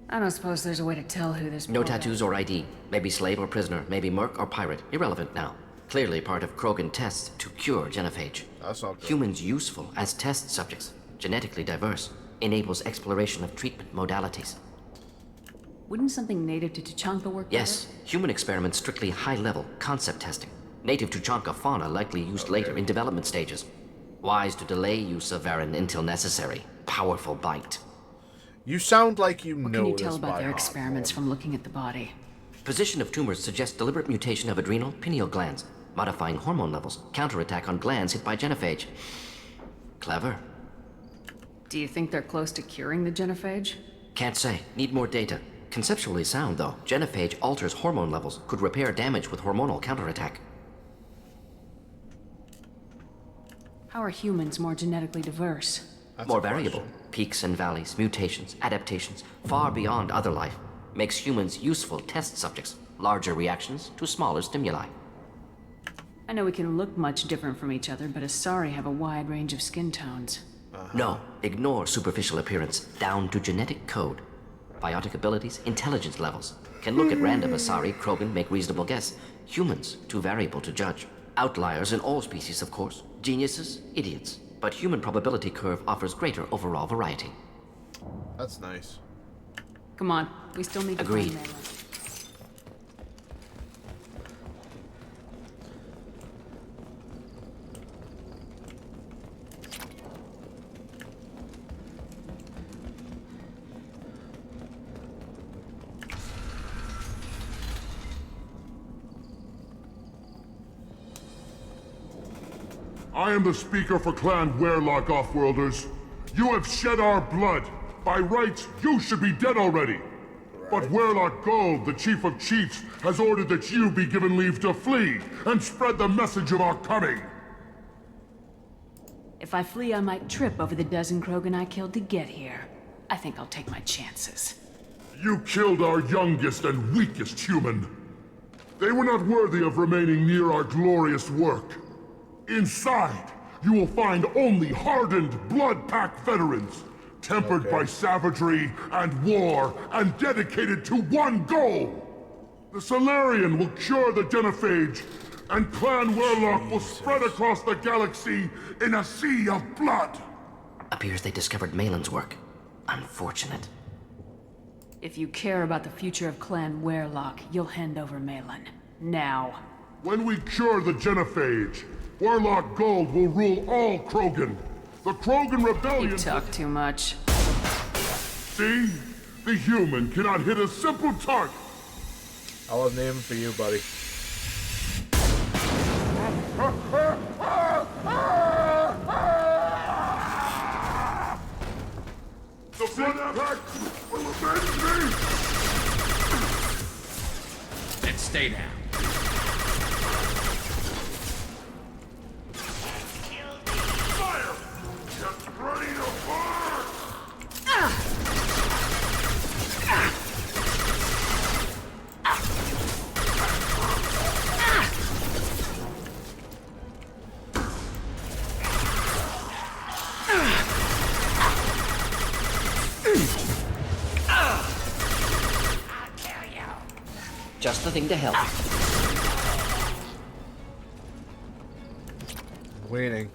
I don't suppose there's a way to tell who this... No tattoos or ID. Maybe slave or prisoner, maybe merc or pirate. Irrelevant now. Clearly part of Krogan tests to cure genophage. That's not good. Humans useful as test subjects. Genetically diverse. Enables exploration of treatment modalities. Wouldn't something native to Tuchanka work better? Yes, human experiments strictly high-level concept testing. Native Tuchanka fauna likely used later in development stages. Wise to delay use of Varan until necessary. Powerful bite. You sound like you What know can you this tell about by their heart, experiments Morgan. from looking at the body? Position of tumors suggests deliberate mutation of adrenal pineal glands, modifying hormone levels, counterattack on glands hit by genophage. Clever. Do you think they're close to curing the genophage? Can't say. Need more data. Conceptually sound, though. Genophage alters hormone levels, could repair damage with hormonal counterattack. How are humans more genetically diverse? More variable. Peaks and valleys, mutations, adaptations, far beyond other life. Makes humans useful test subjects. Larger reactions to smaller stimuli. I know we can look much different from each other, but Asari have a wide range of skin tones. No, ignore superficial appearance, down to genetic code. Biotic abilities, intelligence levels. Can look at random Asari, Krogan, make reasonable guess. Humans, too variable to judge. Outliers in all species, of course. Geniuses, idiots. But human probability curve offers greater overall variety. That's nice. Come on, we still need to Agreed. find Malin. I am the speaker for Clan Werlock, Offworlders. You have shed our blood. By rights, you should be dead already. But Werlock Gold, the Chief of Chiefs, has ordered that you be given leave to flee and spread the message of our coming. If I flee, I might trip over the dozen Krogan I killed to get here. I think I'll take my chances. You killed our youngest and weakest human. They were not worthy of remaining near our glorious work. Inside, you will find only hardened, blood-packed veterans, tempered by savagery and war, and dedicated to one goal. The Solarian will cure the genophage, and Clan Werlock will spread across the galaxy in a sea of blood. Appears they discovered Malin's work. Unfortunate. If you care about the future of Clan Werlock, you'll hand over Malin. Now. When we cure the genophage, Werlock Gold will rule all Krogan. The Krogan Rebellion... You talk too much. See? The human cannot hit a simple target. I'll have a name for you, buddy. The Blood Pack will avenge me! Then stay down. Fire! Just ready to burn! Just the thing to help. Waiting.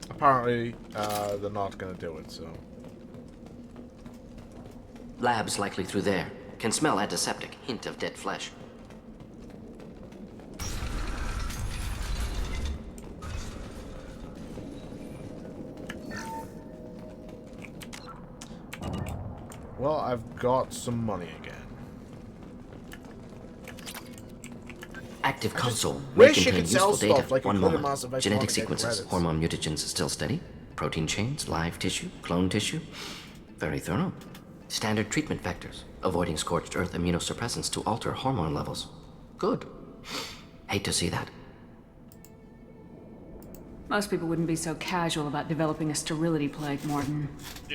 Apparently, they're not gonna do it, so... Labs likely through there. Can smell antiseptic, hint of dead flesh. Well, I've got some money again. Active console. wish May you contain could sell useful data. stuff like you One could in moment. Mass Effect 1 Genetic to get sequences. credits. Hormone mutagens still steady. Protein chains, live tissue, clone tissue. Very thorough. Standard treatment vectors. Avoiding scorched earth immunosuppressants to alter hormone levels. Good. Hate to see that. Most people wouldn't be so casual about developing a sterility plague, Morton.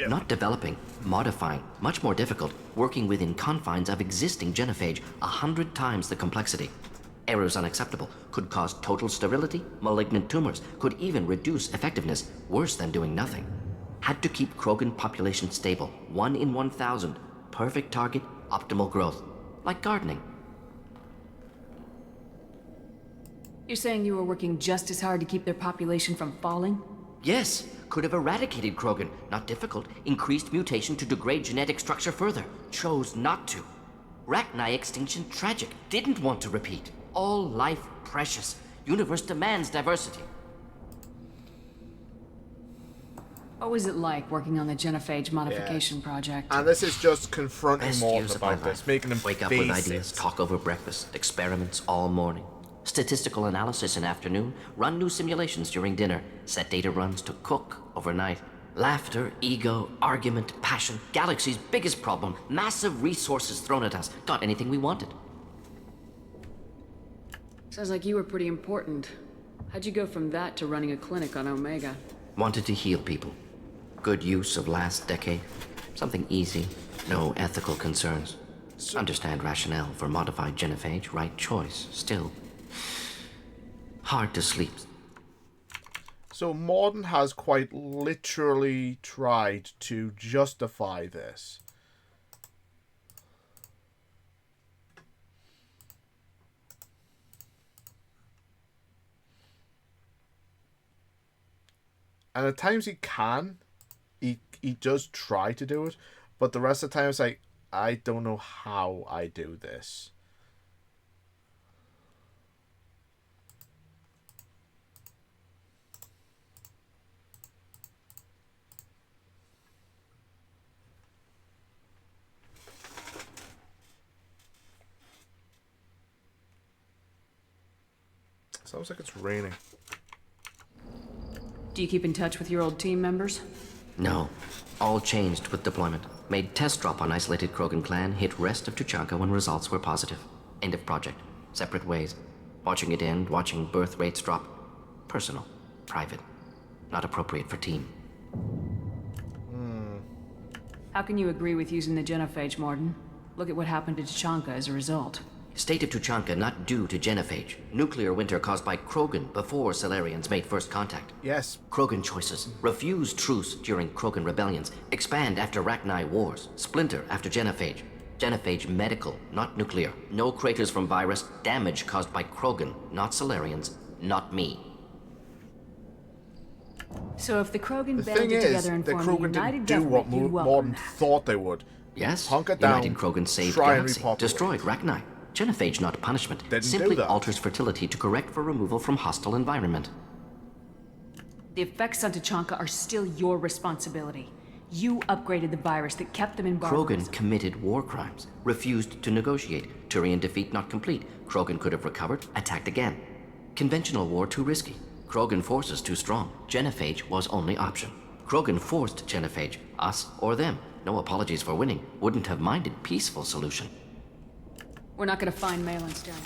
Not developing, modifying, much more difficult, working within confines of existing genophage, 100 times the complexity. Errors unacceptable, could cause total sterility, malignant tumors, could even reduce effectiveness, worse than doing nothing. Had to keep Krogan population stable, 1 in 1,000, perfect target, optimal growth. Like gardening. You're saying you were working just as hard to keep their population from falling? Yes, could have eradicated Krogan. Not difficult. Increased mutation to degrade genetic structure further. Chose not to. Rachni extinction tragic. Didn't want to repeat. All life precious. Universe demands diversity. What was it like working on the genophage modification project? And this is just confronting Best Morton years of my about this, life. making him Wake up face with ideas, it. talk over breakfast, experiments all morning. Statistical analysis in afternoon, run new simulations during dinner, set data runs to cook overnight. Laughter, ego, argument, passion. Galaxy's biggest problem. Massive resources thrown at us. Got anything we wanted. Sounds like you were pretty important. How'd you go from that to running a clinic on Omega? Wanted to heal people. Good use of last decade. Something easy. No ethical concerns. Understand rationale for modified genophage. Right choice. Still. Hard to sleep. So Morton has quite literally tried to justify this. And at times he can. He does try to do it. But the rest of the time it's like, I don't know how I do this. Sounds like it's raining. Do you keep in touch with your old team members? No. All changed with deployment. Made test drop on isolated Krogan clan, hit rest of Tuchanka when results were positive. End of project. Separate ways. Watching it end, watching birth rates drop. Personal. Private. Not appropriate for team. How can you agree with using the genophage, Morton? Look at what happened to Tuchanka as a result. State of Tuchanka not due to genophage. Nuclear winter caused by Krogan before Solarians made first contact. Yes. Krogan choices. Refuse truce during Krogan rebellions. Expand after Rachni wars. Splinter after genophage. Genophage medical, not nuclear. No craters from virus. Damage caused by Krogan, not Solarians, not me. So if the Krogan The thing banded is, together and the formed a Krogan united didn't do what government, you'd welcome Morton that. thought they would. Yes, Hunker down, United Krogan saved try and Galaxy, repopulate. destroyed Rachni. Genophage, not punishment. Didn't Simply do that. alters fertility to correct for removal from hostile environment. The effects on Tuchanka are still your responsibility. You upgraded the virus that kept them in barbarism. Krogan committed war crimes, refused to negotiate. Turian defeat not complete. Krogan could have recovered, attacked again. Conventional war too risky. Krogan forces too strong. Genophage was only option. Krogan forced genophage, us or them. No apologies for winning. Wouldn't have minded peaceful solution. We're not gonna find Malin's giant.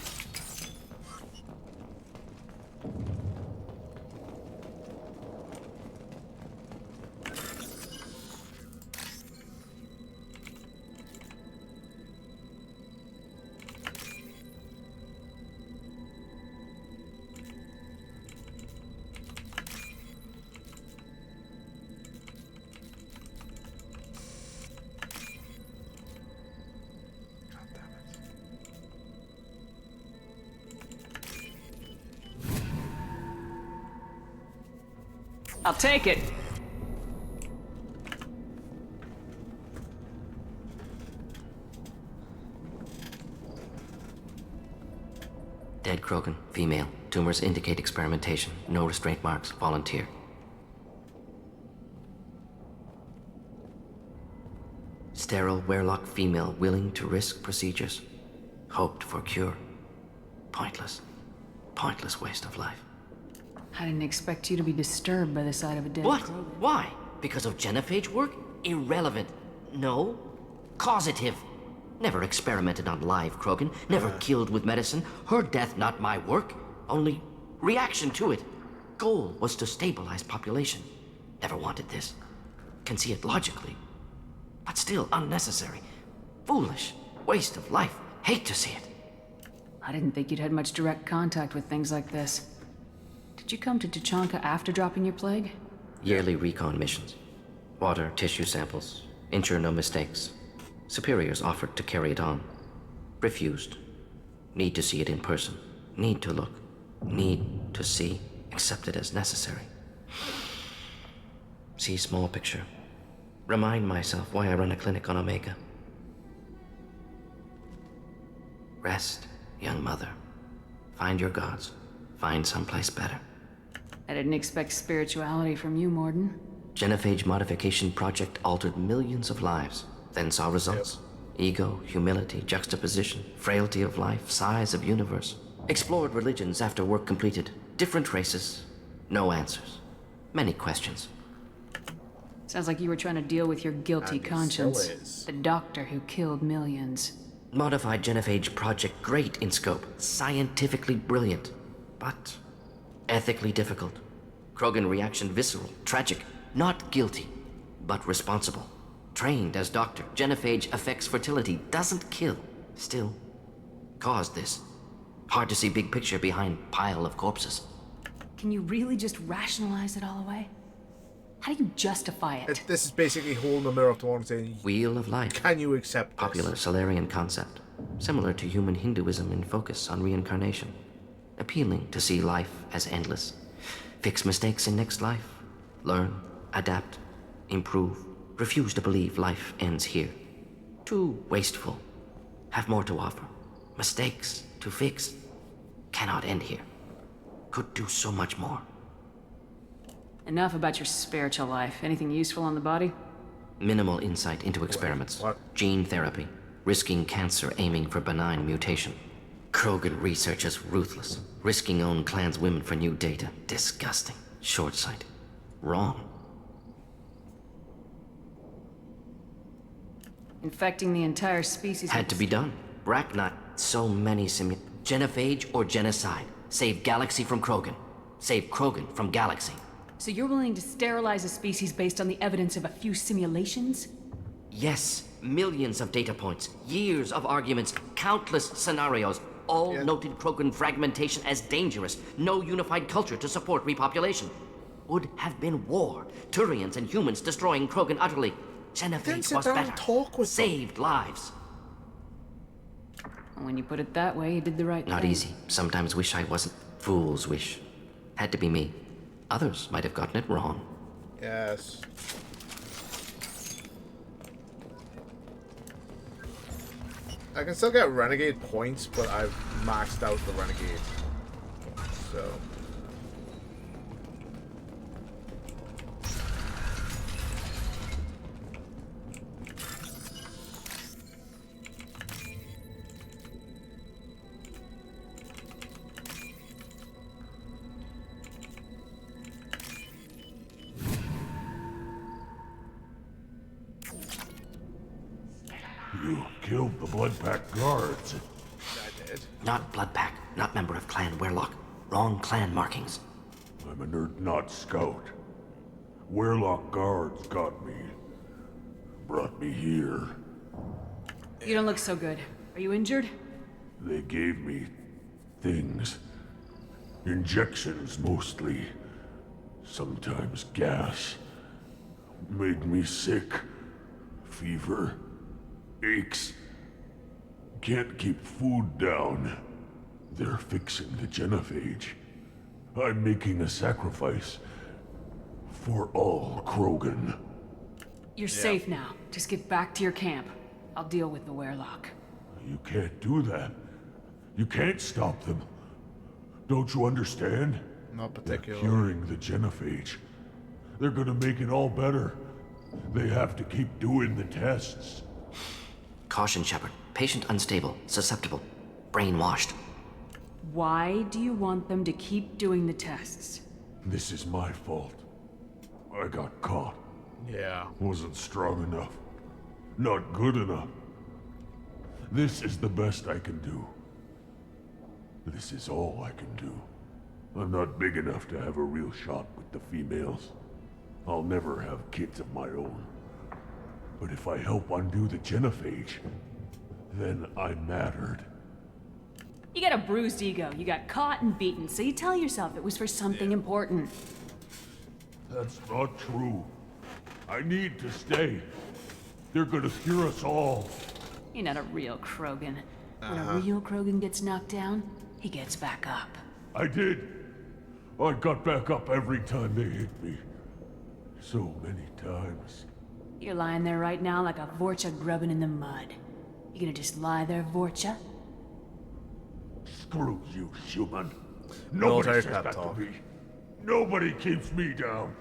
I'll take it. Dead Krogan, female. Tumors indicate experimentation. No restraint marks. Volunteer. Sterile Werelock female willing to risk procedures. Hoped for cure. Pointless. Pointless waste of life. I didn't expect you to be disturbed by the sight of a dead What? Krogan. Why? Because of genophage work? Irrelevant. No. Causative. Never experimented on live Krogan. Never killed with medicine. Her death not my work. Only reaction to it. Goal was to stabilize population. Never wanted this. Can see it logically. But still unnecessary. Foolish. Waste of life. Hate to see it. I didn't think you'd had much direct contact with things like this. Did you come to Tuchanka after dropping your plague? Yearly recon missions. Water, tissue samples. Ensure no mistakes. Superiors offered to carry it on. Refused. Need to see it in person. Need to look. Need to see. Accepted as necessary. See small picture. Remind myself why I run a clinic on Omega. Rest, young mother. Find your gods. Find someplace better. I didn't expect spirituality from you, Morden. Genophage modification project altered millions of lives, then saw results. Ego, humility, juxtaposition, frailty of life, size of universe. Explored religions after work completed. Different races. No answers. Many questions. Sounds like you were trying to deal with your guilty conscience. The doctor who killed millions. Modified genophage project great in scope. Scientifically brilliant. But ethically difficult. Krogan reaction visceral, tragic. Not guilty, but responsible. Trained as doctor, genophage affects fertility, doesn't kill. Still, caused this. Hard to see big picture behind pile of corpses. Can you really just rationalize it all away? How do you justify it? This is basically holding the mirror up to one and saying, Wheel of life. Can you accept this? Popular Solarian concept. Similar to human Hinduism in focus on reincarnation. Appealing to see life as endless. Fix mistakes in next life. Learn, adapt, improve. Refuse to believe life ends here. Too wasteful. Have more to offer. Mistakes to fix. Cannot end here. Could do so much more. Enough about your spiritual life. Anything useful on the body? Minimal insight into experiments. Gene therapy. Risking cancer aiming for benign mutation. Krogan researchers ruthless. Risking own clan's women for new data. Disgusting. Short-sighted. Wrong. Infecting the entire species Had to be done. Bracknot. So many genophage or genocide. Save galaxy from Krogan. Save Krogan from galaxy. So you're willing to sterilize a species based on the evidence of a few simulations? Yes. Millions of data points. Years of arguments. Countless scenarios. All noted Krogan fragmentation as dangerous. No unified culture to support repopulation. Would have been war. Turians and humans destroying Krogan utterly. Genophage was better. Saved lives. When you put it that way, you did the right thing. Not easy. Sometimes wish I wasn't. Fools wish. Had to be me. Others might have gotten it wrong. Yes. I can still get Renegade points, but I've maxed out the Renegade. So... You killed the Blood Pack guards. I did. Not Blood Pack. Not member of Clan Werlock. Wrong clan markings. I'm a nerd, not scout. Werlock guards got me. Brought me here. You don't look so good. Are you injured? They gave me things. Injections, mostly. Sometimes gas. Made me sick. Fever. Aches. Can't keep food down. They're fixing the genophage. I'm making a sacrifice. For all Krogan. You're safe now. Just get back to your camp. I'll deal with the Werlock. You can't do that. You can't stop them. Don't you understand? Not particularly. They're curing the genophage. They're gonna make it all better. They have to keep doing the tests. Caution, Shepard. Patient unstable, susceptible, brainwashed. Why do you want them to keep doing the tests? This is my fault. I got caught. Yeah. Wasn't strong enough. Not good enough. This is the best I can do. This is all I can do. I'm not big enough to have a real shot with the females. I'll never have kids of my own. But if I help undo the genophage, then I mattered. You got a bruised ego. You got caught and beaten, so you tell yourself it was for something important. That's not true. I need to stay. They're gonna cure us all. You're not a real Krogan. When a real Krogan gets knocked down, he gets back up. I did. I got back up every time they hit me. So many times. You're lying there right now like a Vorcha grubbing in the mud. You gonna just lie there, Vorcha? Screw you, human. Military Nobody says pep that talk. to me. Nobody keeps me down.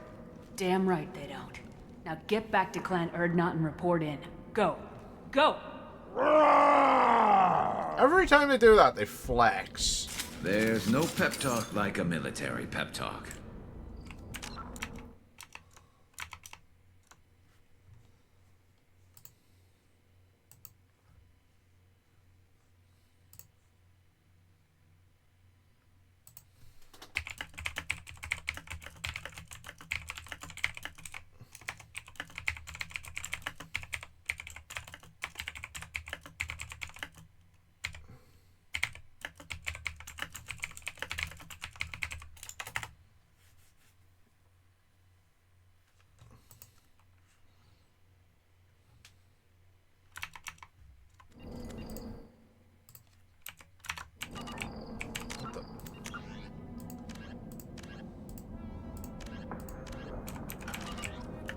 Damn right they don't. Now get back to Clan Erdnot and report in. Go. Go! Every time they do that, they flex. There's no pep talk like a military pep talk.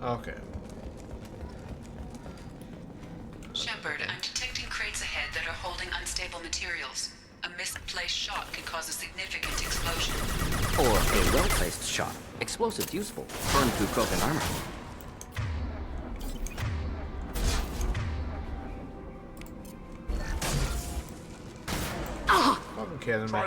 Okay. Shepard, I'm detecting crates ahead that are holding unstable materials. A misplaced shot could cause a significant explosion. Or a well-placed shot. Explosives useful. Burn through broken armor. Fucking kidding me.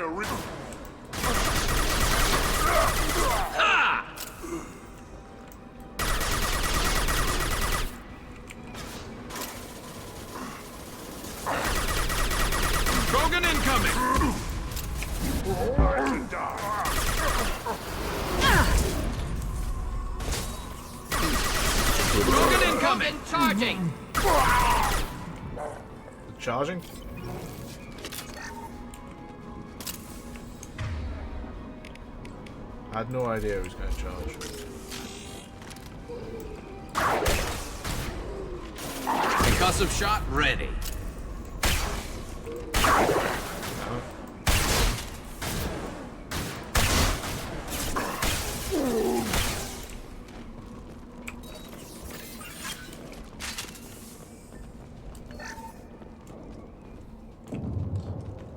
Krogan incoming! Krogan incoming! Charging! Charging? I had no idea he was going to charge. Concussive shot ready.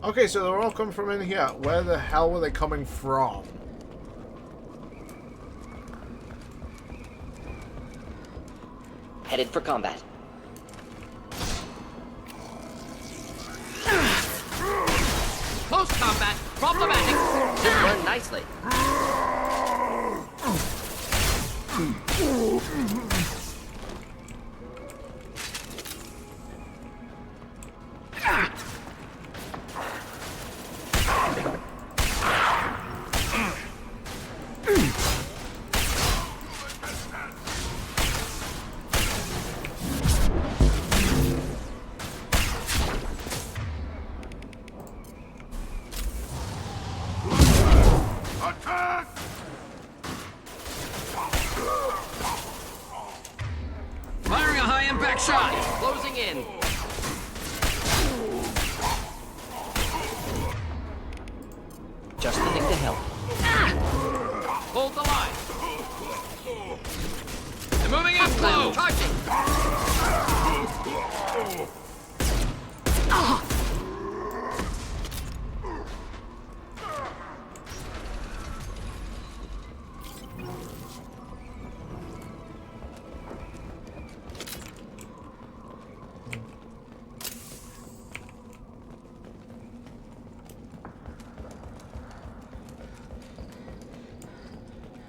Okay, so they're all coming from in here. Where the hell were they coming from? Headed for combat. Close combat! Problematic! This run nicely. Firing a high-impact shot! Closing in. Just the thing to help. Hold the line! They're moving in close!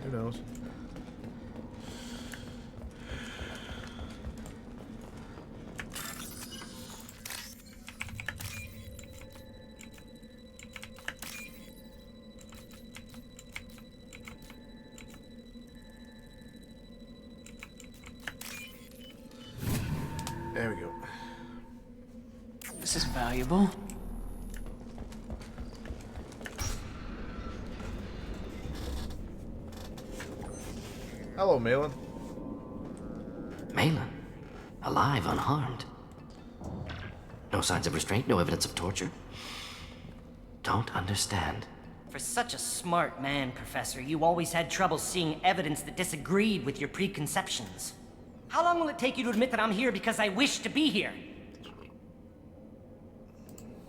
Who knows? There we go. This is valuable. Hello, Malin. Malin? Alive, unharmed. No signs of restraint, no evidence of torture. Don't understand. For such a smart man, Professor, you always had trouble seeing evidence that disagreed with your preconceptions. How long will it take you to admit that I'm here because I wish to be here?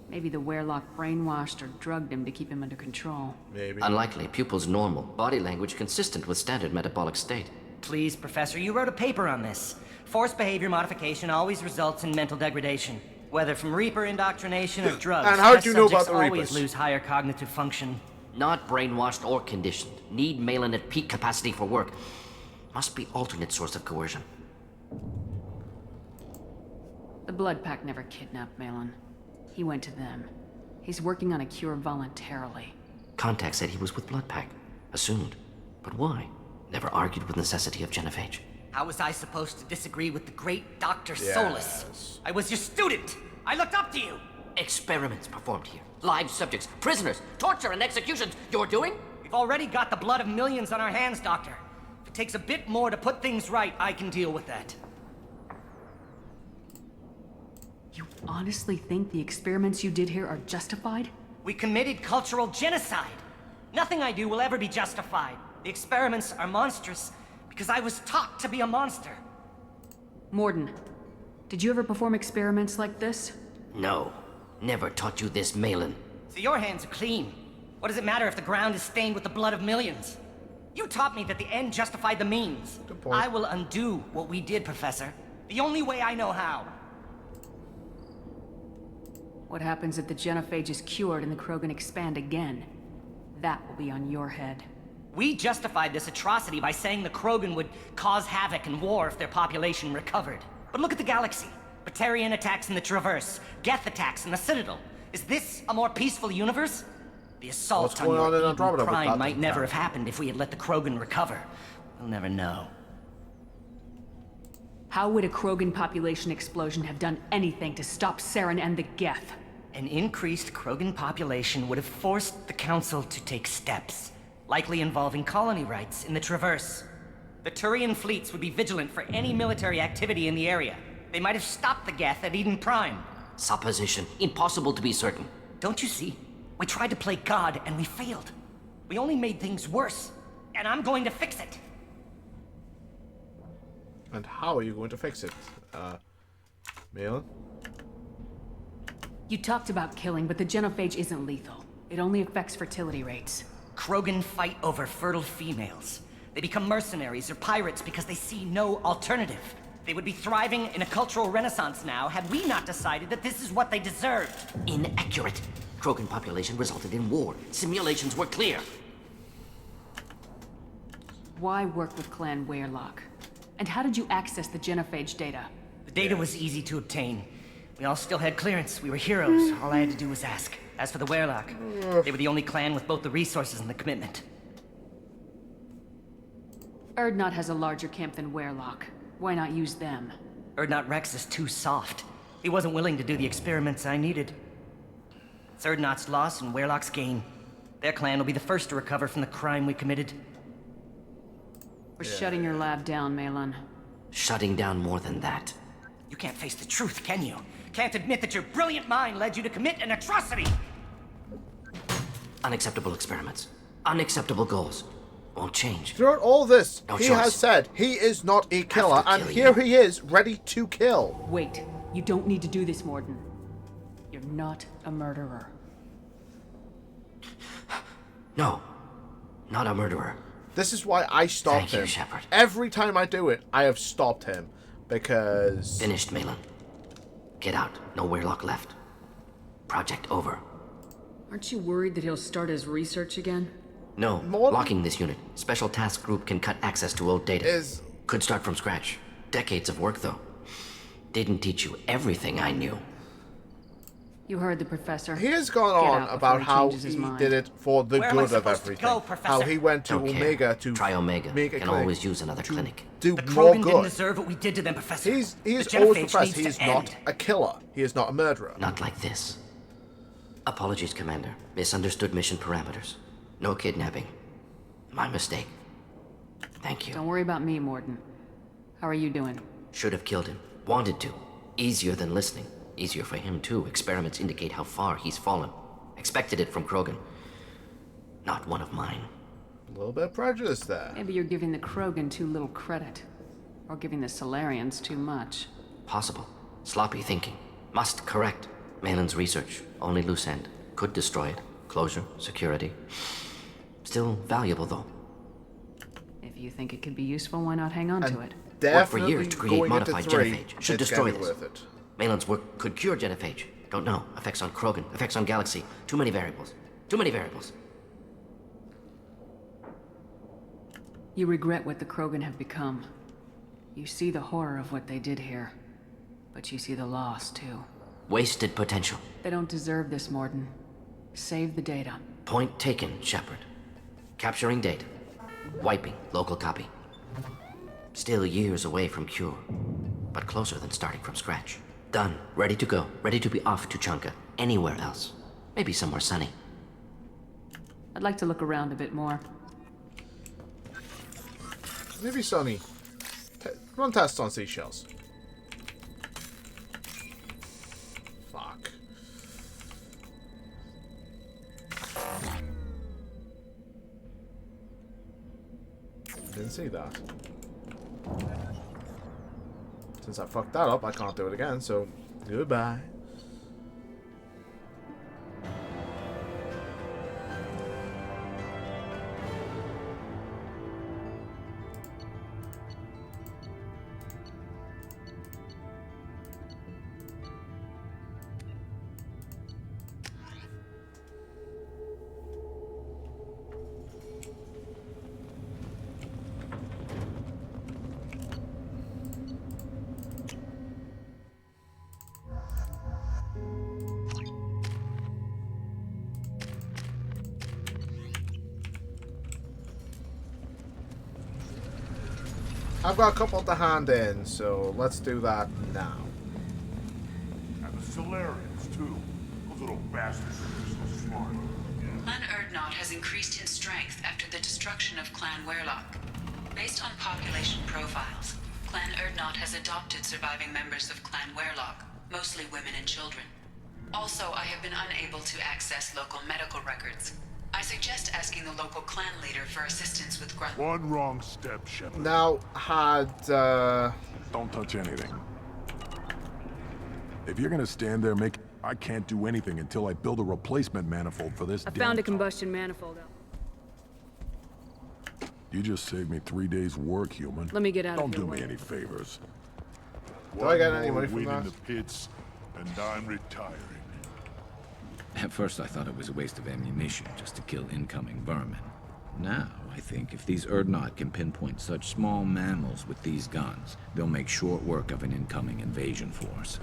Maybe the Werelock brainwashed or drugged him to keep him under control. Maybe. Unlikely. Pupil's normal. Body language consistent with standard metabolic state. Please, Professor, you wrote a paper on this. Forced behavior modification always results in mental degradation. Whether from Reaper indoctrination or drugs, and how do you know test about the subjects Reapers? always lose higher cognitive function. Not brainwashed or conditioned. Need Malin at peak capacity for work. Must be alternate source of coercion. The Blood Pack never kidnapped Malin. He went to them. He's working on a cure voluntarily. Contact said he was with Blood Pack. Assumed. But why? Never argued with necessity of genophage. How was I supposed to disagree with the great Dr. Yes. Solus? I was your student! I looked up to you! Experiments performed here. Live subjects, prisoners, torture and executions. You're doing? We've already got the blood of millions on our hands, Doctor. If it takes a bit more to put things right, I can deal with that. You honestly think the experiments you did here are justified? We committed cultural genocide. Nothing I do will ever be justified. The experiments are monstrous because I was taught to be a monster. Morden, did you ever perform experiments like this? No. Never taught you this, Malin. So your hands are clean. What does it matter if the ground is stained with the blood of millions? You taught me that the end justified the means. Good point. I will undo what we did, Professor. The only way I know how. What happens if the genophage is cured and the Krogan expand again? That will be on your head. We justified this atrocity by saying the Krogan would cause havoc and war if their population recovered. But look at the galaxy. Batarian attacks in the Traverse, Geth attacks in the Citadel. Is this a more peaceful universe? The assault on your Eden Prime might never have happened if we had let the Krogan recover. We'll never know. How would a Krogan population explosion have done anything to stop Saren and the Geth? An increased Krogan population would have forced the Council to take steps, likely involving colony rights in the Traverse. The Turian fleets would be vigilant for any military activity in the area. They might have stopped the Geth at Eden Prime. Supposition. Impossible to be certain. Don't you see? We tried to play God and we failed. We only made things worse. And I'm going to fix it. And how are you going to fix it? Malin? You talked about killing, but the genophage isn't lethal. It only affects fertility rates. Krogan fight over fertile females. They become mercenaries or pirates because they see no alternative. They would be thriving in a cultural renaissance now had we not decided that this is what they deserved. Inaccurate. Krogan population resulted in war. Simulations were clear. Why work with Clan Werelock? And how did you access the genophage data? The data was easy to obtain. We all still had clearance. We were heroes. All I had to do was ask. As for the Werelock, they were the only clan with both the resources and the commitment. Erdnot has a larger camp than Werelock. Why not use them? Erdnot Rex is too soft. He wasn't willing to do the experiments I needed. It's Erdnot's loss and Werelock's gain. Their clan will be the first to recover from the crime we committed. We're shutting your lab down, Malin. Shutting down more than that. You can't face the truth, can you? Can't admit that your brilliant mind led you to commit an atrocity! Unacceptable experiments. Unacceptable goals. Won't change. Throughout all this, No he choice. has said he is not a killer, Have to and kill here he is, ready to kill. Wait, you don't need to do this, Morden. You're not a murderer. No. Not a murderer. This is why I stopped Thank you, him. Shepard. Every time I do it, I have stopped him. Because... Finished, Malin. Get out. No Werelock left. Project over. Aren't you worried that he'll start his research again? No. More- Locking this unit. Special task group can cut access to old data. Is... Could start from scratch. Decades of work, though. Didn't teach you everything I knew. You heard the professor. He has gone Get on out about before he how changes his he mind. did it for the Where am I good of supposed to everything. go, Professor? How he went to Don't care. Omega to Try Omega. make a Can clinic always use another clinic. do The more Krogan didn't good. deserve what we did to them, Professor. He is The always genophage professed needs he to is end. not a killer. He is not a murderer. Not like this. Apologies, Commander. Misunderstood mission parameters. No kidnapping. My mistake. Thank you. Don't worry about me, Morden. How are you doing? Should have killed him. Wanted to. Easier than listening. Easier for him, too. Experiments indicate how far he's fallen. Expected it from Krogan. Not one of mine. A little bit of prejudice there. Maybe you're giving the Krogan too little credit. Or giving the Solarians too much. Possible. Sloppy thinking. Must correct. Malin's research, only loose end. Could destroy it. Closure, security. Still valuable, though. If you think it could be useful, why not hang on to it? Worked for years to create modified three, genophage. Should it's destroy gonna be this. worth it. Malin's work could cure genophage. Don't know. Effects on Krogan, effects on Galaxy. Too many variables. Too many variables. You regret what the Krogan have become. You see the horror of what they did here. But you see the loss, too. Wasted potential. They don't deserve this, Morden. Save the data. Point taken, Shepard. Capturing data. Wiping local copy. Still years away from cure. But closer than starting from scratch. Done. Ready to go. Ready to be off to Chunka. Anywhere else. Maybe somewhere sunny. I'd like to look around a bit more. Maybe sunny. Run tests on seashells. Fuck. Didn't see that. Since I fucked that up, I can't do it again, so goodbye. I've got a couple to hand in, so let's do that now. And the Solarians, too. Those little bastards are so smart. Clan Urdnot has increased in strength after the destruction of Clan Werlock. Based on population profiles, Clan Urdnot has adopted surviving members of Clan Werlock, mostly women and children. Also, I have been unable to access local medical records. I suggest asking the local clan leader for assistance with grunt. One wrong step, Shepard. Now, had, Don't touch anything. If you're gonna stand there I can't do anything until I build a replacement manifold for this. I found a combustion manifold. You just saved me 3 days' work, human. Let me get out of Don't your do way. me any favors. Do I get any money from One more that? win in the pits, and I'm retiring. At first I thought it was a waste of ammunition just to kill incoming vermin. Now, I think if these Urdnot can pinpoint such small mammals with these guns, they'll make short work of an incoming invasion force.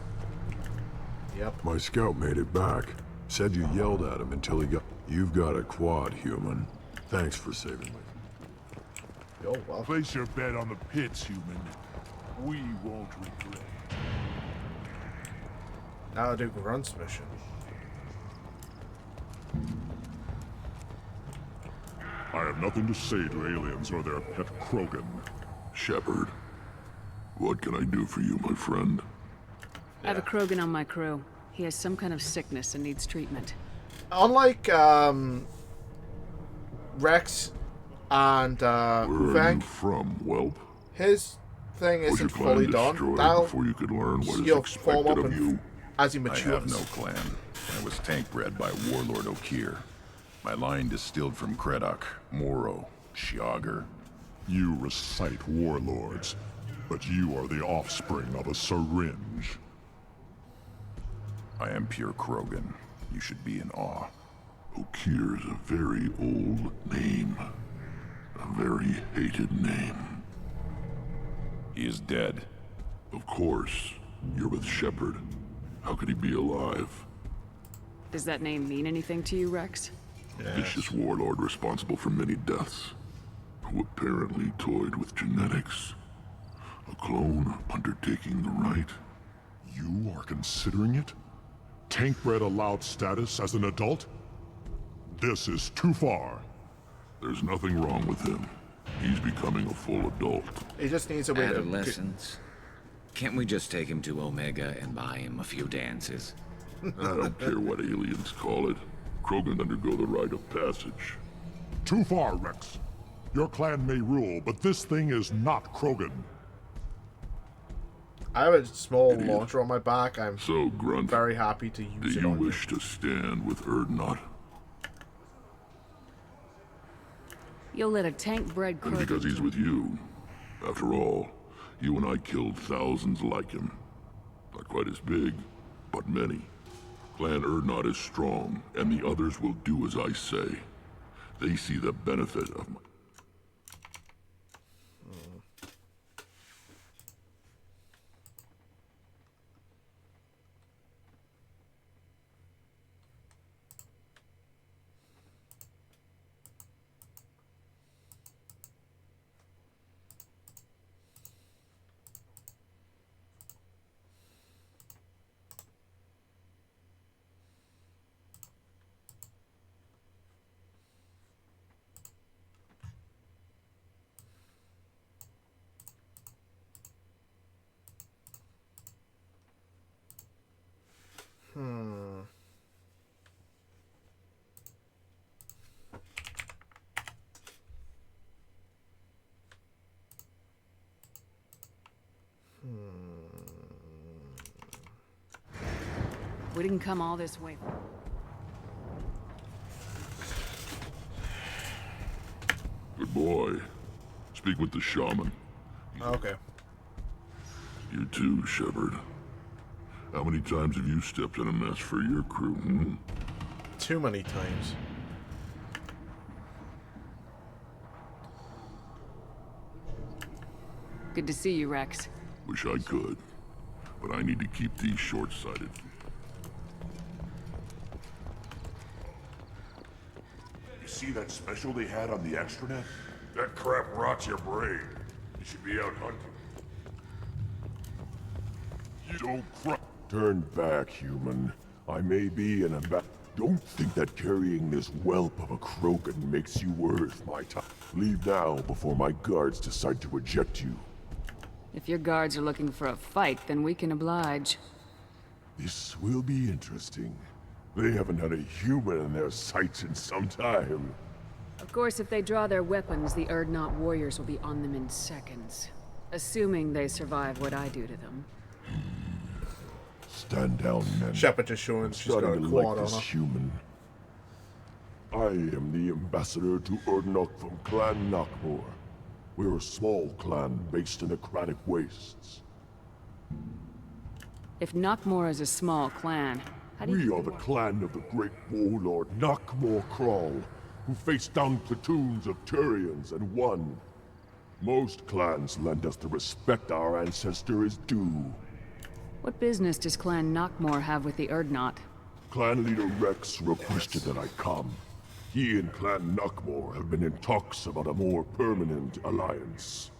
Yep. My scout made it back. Said you yelled at him until he got... You've got a quad, human. Thanks for saving me. Yo, well. Place your bet on the pits, human. We won't regret. Now I do Grunt's mission. I have nothing to say to aliens or their pet Krogan. Shepard, what can I do for you, my friend? I have a Krogan on my crew. He has some kind of sickness and needs treatment. Unlike Rex and Where are you Fang, from, whelp? his thing Was isn't your clan fully done. destroyed That'll before you could learn what is you'll form expected up of you? as he I matures. have no clan. I was tank bred by Warlord Okir. My line distilled from Kredok, Moro, Shiagar. You recite warlords, but you are the offspring of a syringe. I am pure Krogan. You should be in awe. Okir is a very old name. A very hated name. He is dead. Of course. You're with Shepard. How could he be alive? Does that name mean anything to you, Rex? Vicious warlord responsible for many deaths, who apparently toyed with genetics. A clone undertaking the right. You are considering it? Tank-bred allowed status as an adult? This is too far. There's nothing wrong with him. He's becoming a full adult. He just needs a way to... Adolescence. Can't we just take him to Omega and buy him a few dances? I don't care what aliens call it. Krogan undergo the rite of passage. Too far, Rex. Your clan may rule, but this thing is not Krogan. I have a small launcher on my back. I'm so, Grunt, very happy to use do it you on you. wish to stand with Erdnot? You'll let a tank-bred Only because he's with you. After all, you and I killed thousands like him. Not quite as big, but many. Clan Erdnot is strong, and the others will do as I say. They see the benefit of my... We didn't come all this way. Good boy. Speak with the shaman. Okay. You too, Shepard. How many times have you stepped in a mess for your crew, hmm? Too many times. Good to see you, Rex. Wish I could, but I need to keep these short-sighted. You see that special they had on the extranet? That crap rots your brain. You should be out hunting. You don't cry. Turn back, human. I may be an ambassador. Don't think that carrying this whelp of a Krogan makes you worth my time. Leave now before my guards decide to eject you. If your guards are looking for a fight, then we can oblige. This will be interesting. They haven't had a human in their sights in some time. Of course, if they draw their weapons, the Erdnot warriors will be on them in seconds. Assuming they survive what I do to them. Stand down, men. Shepard just showing she's got a Starting to quad like on this her. human. I am the ambassador to Erdnot from Clan Knockmore. We're a small clan based in the Kratic Wastes. If Knockmore is a small clan, how do you... We are the clan of the great warlord Knockmore Crawl, who faced down platoons of Turians and won. Most clans lend us the respect our ancestor is due. What business does Clan Knockmore have with the Erdnot? Clan leader Rex requested that I come. He and Clan Knockmore have been in talks about a more permanent alliance.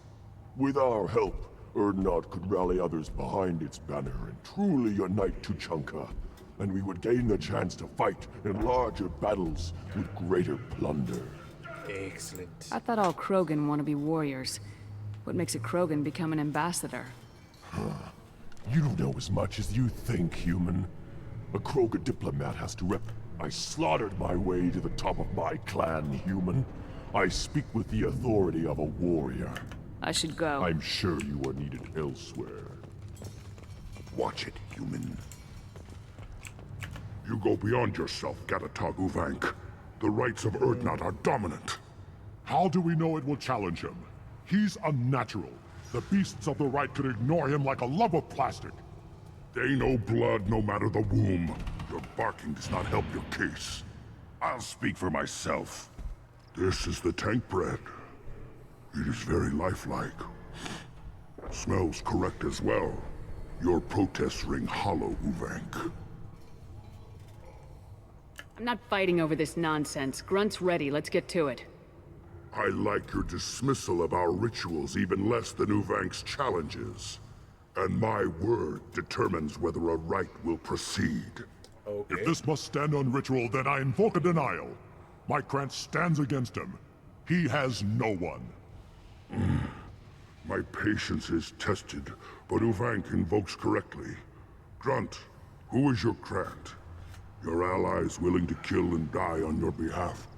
With our help, Erdnot could rally others behind its banner and truly unite Tuchanka, and we would gain the chance to fight in larger battles with greater plunder. Excellent. I thought all Krogan want to be warriors. What makes a Krogan become an ambassador? You don't know as much as you think, human. A Krogan diplomat has to I slaughtered my way to the top of my clan, human. I speak with the authority of a warrior. I should go. I'm sure you are needed elsewhere. Watch it, human. You go beyond yourself, Gatatog Uvank. The rights of Erdnot are dominant. How do we know it will challenge him? He's unnatural. The beasts of the right could ignore him like a lump of plastic. They know blood no matter the womb. Your barking does not help your case. I'll speak for myself. This is the tank bread. It is very lifelike. Smells correct as well. Your protests ring hollow, Uvank. I'm not fighting over this nonsense. Grunt's ready. Let's get to it. I like your dismissal of our rituals even less than Uvank's challenges. And my word determines whether a rite will proceed. Okay. If this must stand on ritual, then I invoke a denial. My Krantz stands against him. He has no one. My patience is tested, but Uvank invokes correctly. Grunt, who is your Krant? Your allies willing to kill and die on your behalf?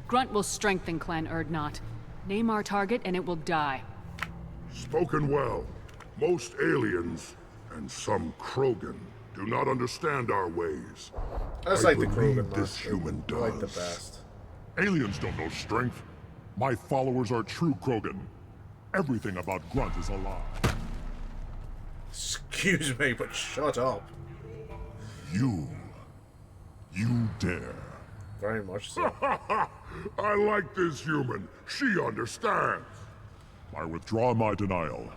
Grunt will strengthen Clan Erdnot. Name our target and it will die. Spoken well. Most aliens, and some Krogan, do not understand our ways. That's I like the believe Krogan this master. human does. Like the best. Aliens don't know strength. My followers are true Krogan. Everything about Grunt is a lie. Excuse me, but shut up. You dare. Very much so. I like this human. She understands. I withdraw my denial.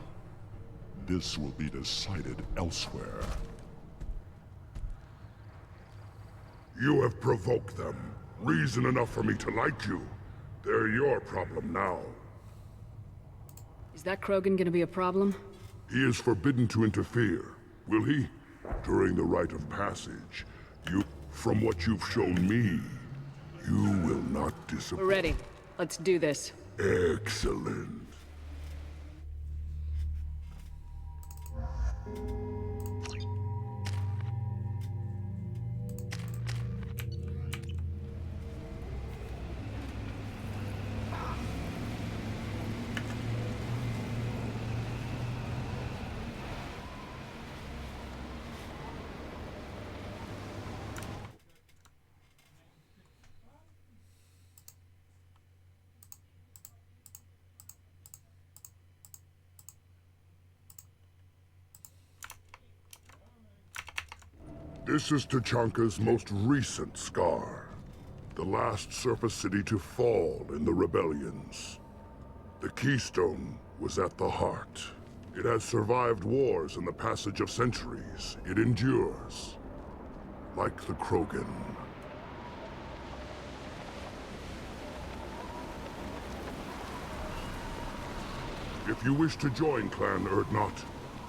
This will be decided elsewhere. You have provoked them. Reason enough for me to like you. They're your problem now. Is that Krogan gonna be a problem? He is forbidden to interfere. Will he? During the rite of passage, from what you've shown me, you will not disappoint. We're ready. Let's do this. Excellent. This is Tachanka's most recent scar. The last surface city to fall in the rebellions. The Keystone was at the heart. It has survived wars and the passage of centuries. It endures. Like the Krogan. If you wish to join Clan Urdnot,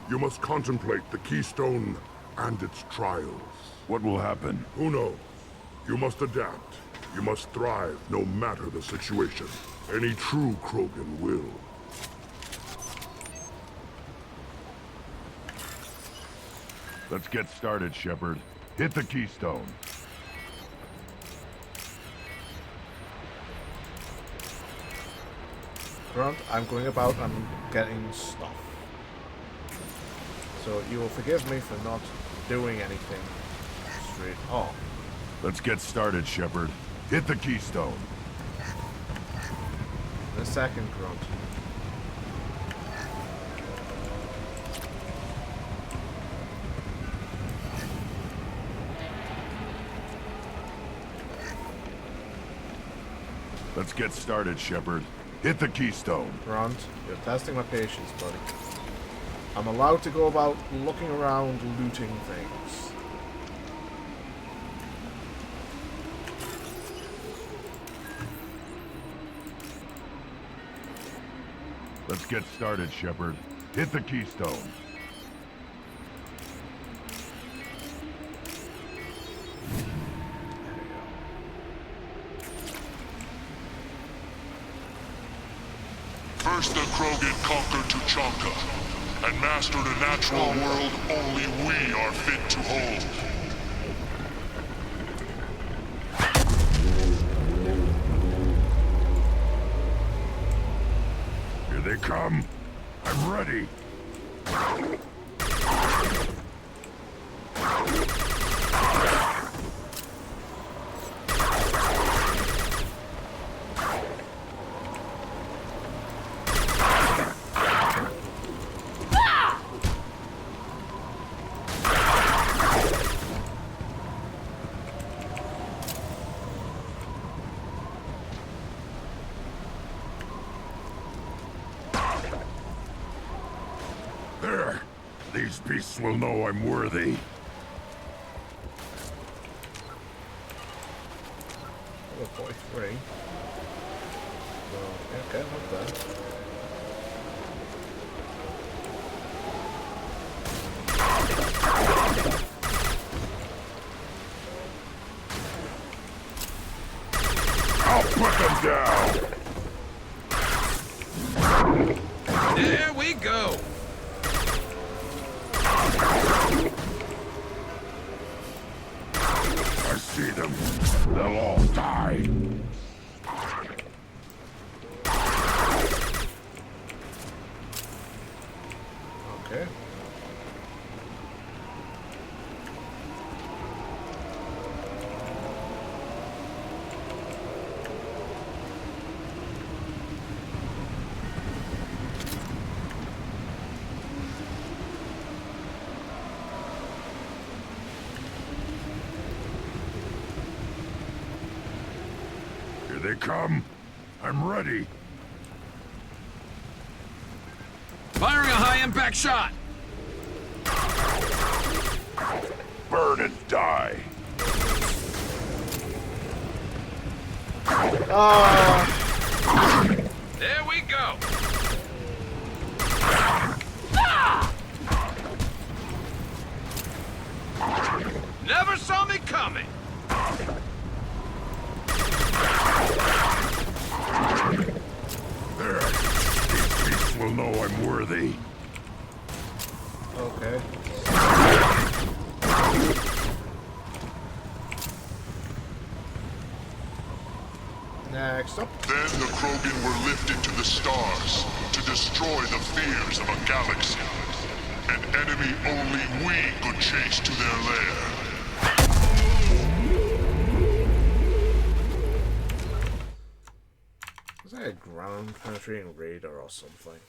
you must contemplate the Keystone and its trials. What will happen? Who knows? You must adapt. You must thrive no matter the situation. Any true Krogan will. Let's get started, Shepard. Hit the Keystone. Grunt, I'm going about and getting stuff. So you will forgive me for not doing anything straight on. Let's get started, Shepard. Hit the Keystone. In a second, Grunt. Let's get started, Shepard. Hit the Keystone. Grunt, you're testing my patience, buddy. I'm allowed to go about looking around, looting things. Let's get started, Shepard. Hit the Keystone. First the Krogan conquered Tuchanka and mastered a natural world only we are fit to hold. Here they come. I'm ready. There. These beasts will know I'm worthy. Oh, 43. Well, okay, not bad. I'll put them down. There we go. I see them. They'll all die. Okay. they come. I'm ready. Firing a high-impact shot! Burn and die. There we go! Never saw me coming! There. These beasts will know I'm worthy. Okay. Next up. Then the Krogan were lifted to the stars to destroy the fears of a galaxy. An enemy only we could chase to their lair. Is that a ground penetrating radar or something?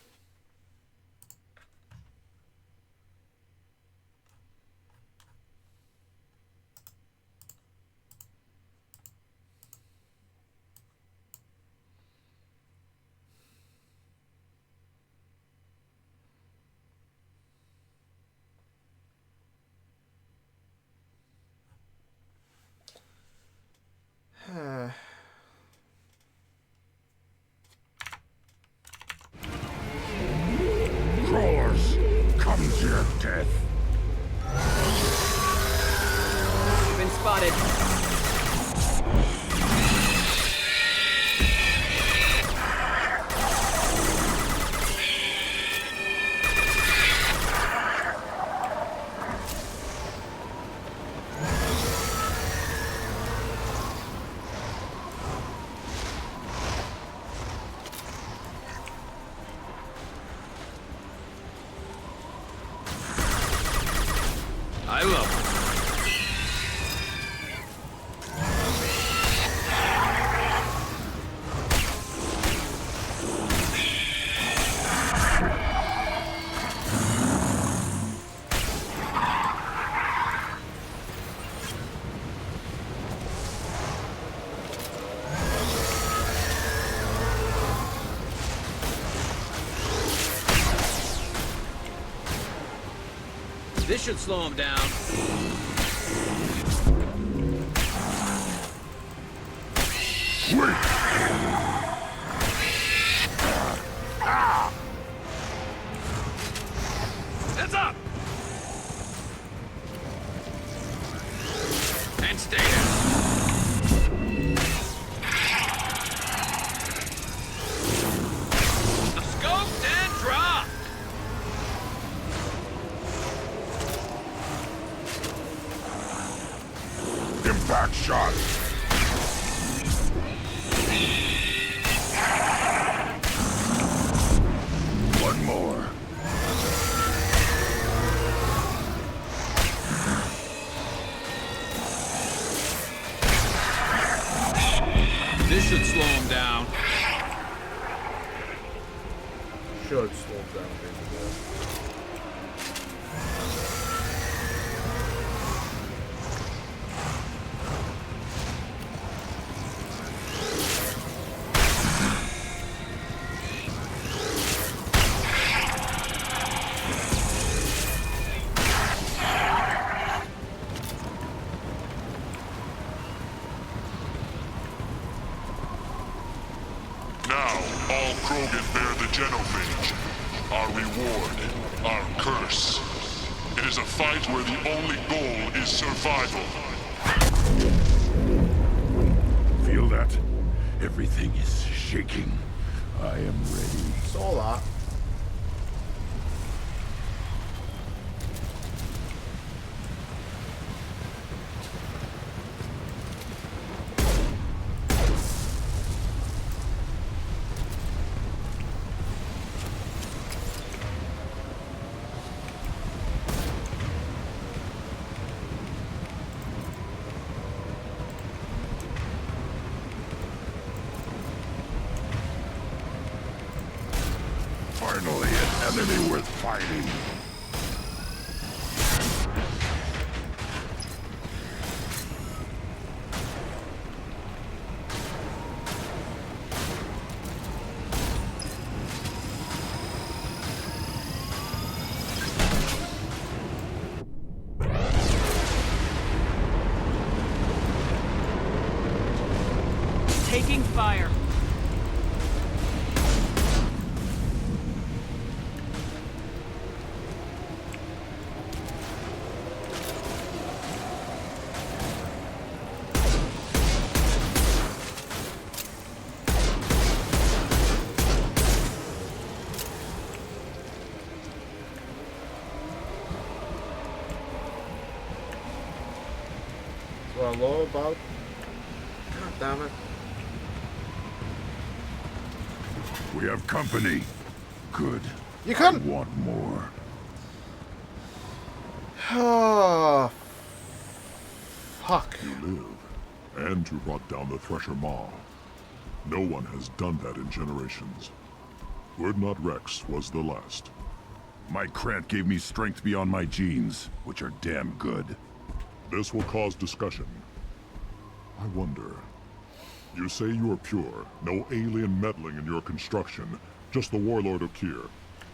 Crawlers, come to your death. Been spotted. I love it. This should slow him down. Heads up! And stay there. The scoped and dropped. Impact shot. One more. This should slow him down. Should slow him down a bit more. Now, all Krogan bear the genophage. Our reward, our curse. It is a fight where the only goal is survival. Feel that? Everything is shaking. I am ready. Saw that. Finally, an enemy worth fighting. Taking fire. What I love about. God damn it. We have company. Good. You couldn't. I want more. Oh, fuck. You live, and you brought down the Thresher Maw. No one has done that in generations. Urdnot Rex was the last. My Krant gave me strength beyond my genes, which are damn good. This will cause discussion. I wonder. You say you are pure, no alien meddling in your construction, just the warlord Okir.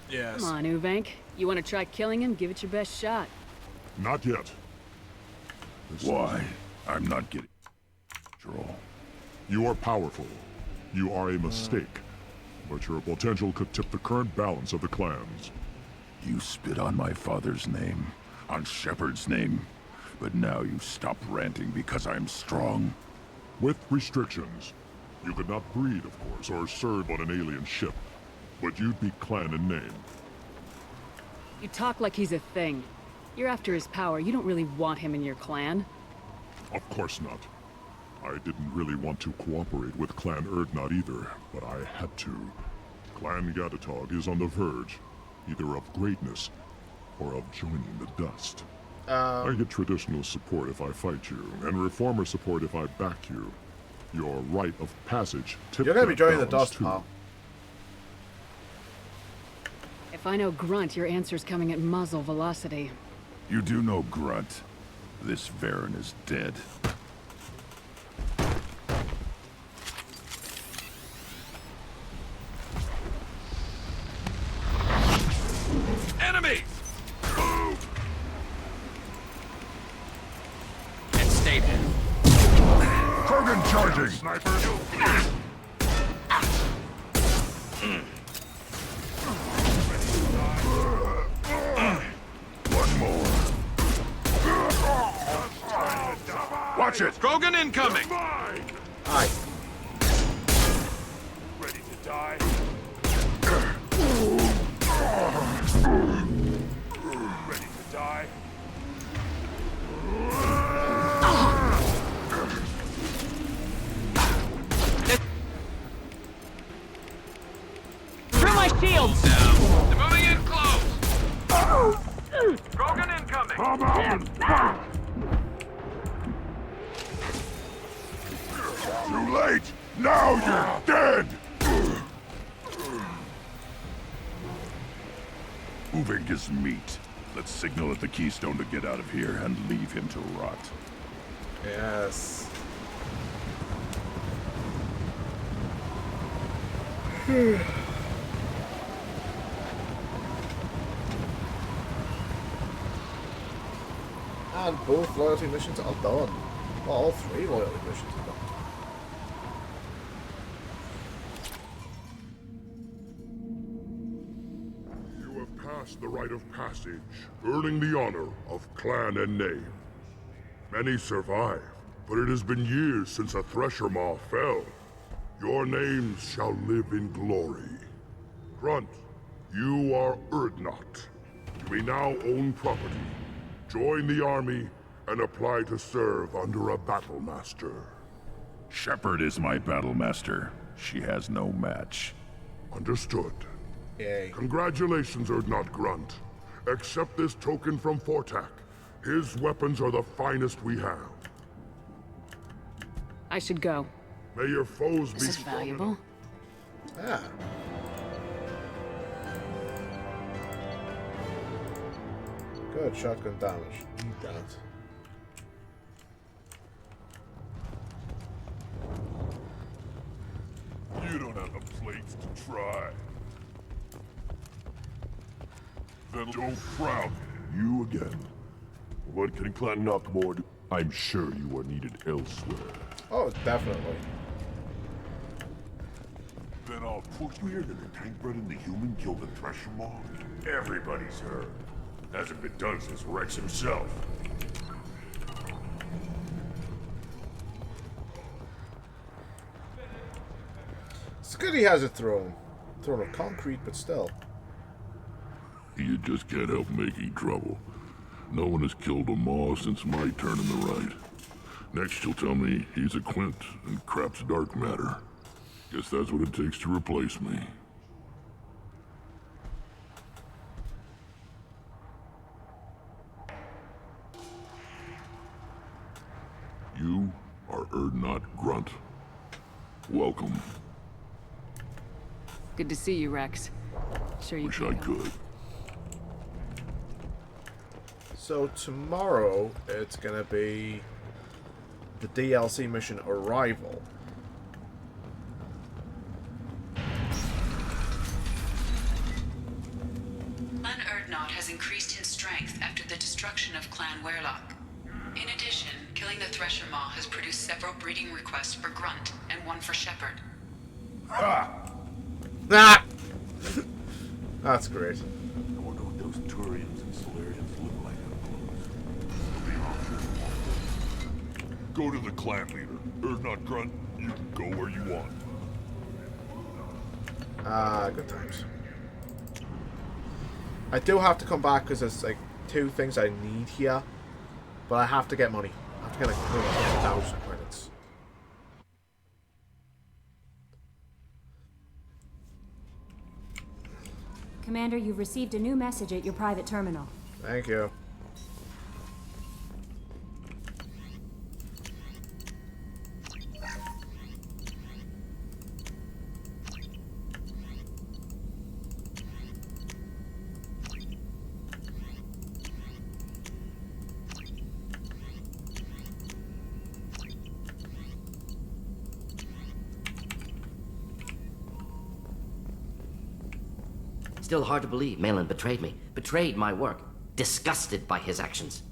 Yes. Come on, Uvank. You want to try killing him? Give it your best shot. Not yet. Why? I'm not getting... You are powerful. You are a mistake. But your potential could tip the current balance of the clans. You spit on my father's name, on Shepard's name, but now you stop ranting because I'm strong. With restrictions. You could not breed, of course, or serve on an alien ship. But you'd be clan in name. You talk like he's a thing. You're after his power. You don't really want him in your clan. Of course not. I didn't really want to cooperate with Clan Urdnot either, but I had to. Clan Gatatog is on the verge, either of greatness or of joining the dust. I get traditional support if I fight you, and reformer support if I back you. Your rite of passage tipped You're gonna be joining the balance, dust, too. pal. If I know Grunt, your answer's coming at muzzle velocity. You do know Grunt. This Varen is dead. Enemy! And stay there. Krogan charging! Sniper! One more. Watch it! Krogan incoming! Aye. Ready to die? Ready to die? Through my shields! Down. They're moving in close! Krogan incoming! Come out and fight! Too late! Now you're dead! Uving is meat. Let's signal at the Keystone to get out of here and leave him to rot. Yes. And both loyalty missions are done. Well, all three loyalty missions are done. You have passed the rite of passage, earning the honor of clan and name. Many survive, but it has been years since a Thresher Maw fell. Your names shall live in glory. Grunt, you are Urdnot. You may now own property, join the army, and apply to serve under a battle master. Shepard is my battle master. She has no match. Understood. Yay. Congratulations, Urdnot Grunt. Accept this token from Fortak. His weapons are the finest we have. I should go. May your foes be This is strong valuable. Ah. Good shotgun damage. Damn it. You don't have the plates to try. Then don't frown. You again. What can Clan Knockmore do? I'm sure you are needed elsewhere. Oh, definitely. been all pushed. You hear that the tank bred and the human killed the Thresher Maw? Everybody's heard. Hasn't been done since Rex himself. It's good he has a throne. Throne of concrete, but still. You just can't help making trouble. No one has killed a Maw since my turn in the right. Next you'll tell me he's a Quint and crap's dark matter. Guess that's what it takes to replace me. You are Erdnot Grunt. Welcome. Good to see you, Rex. Sure you Wish can I come. could. So tomorrow, it's gonna be the DLC mission Arrival. Clan Erdnot has increased in strength after the destruction of Clan Werlock. In addition, killing the Thresher Maw has produced several breeding requests for Grunt and one for Shepherd. Ah! That's great. I wonder what those Turians and Solarians look like up close. Go to the clan leader. Erdnot Grunt, you can go where you want. Good times. I do have to come back because there's like 2 things I need here. But I have to get money. I have to get like 1,000 credits. Commander, you've received a new message at your private terminal. Thank you. Still hard to believe Malin betrayed me. Betrayed my work. Disgusted by his actions.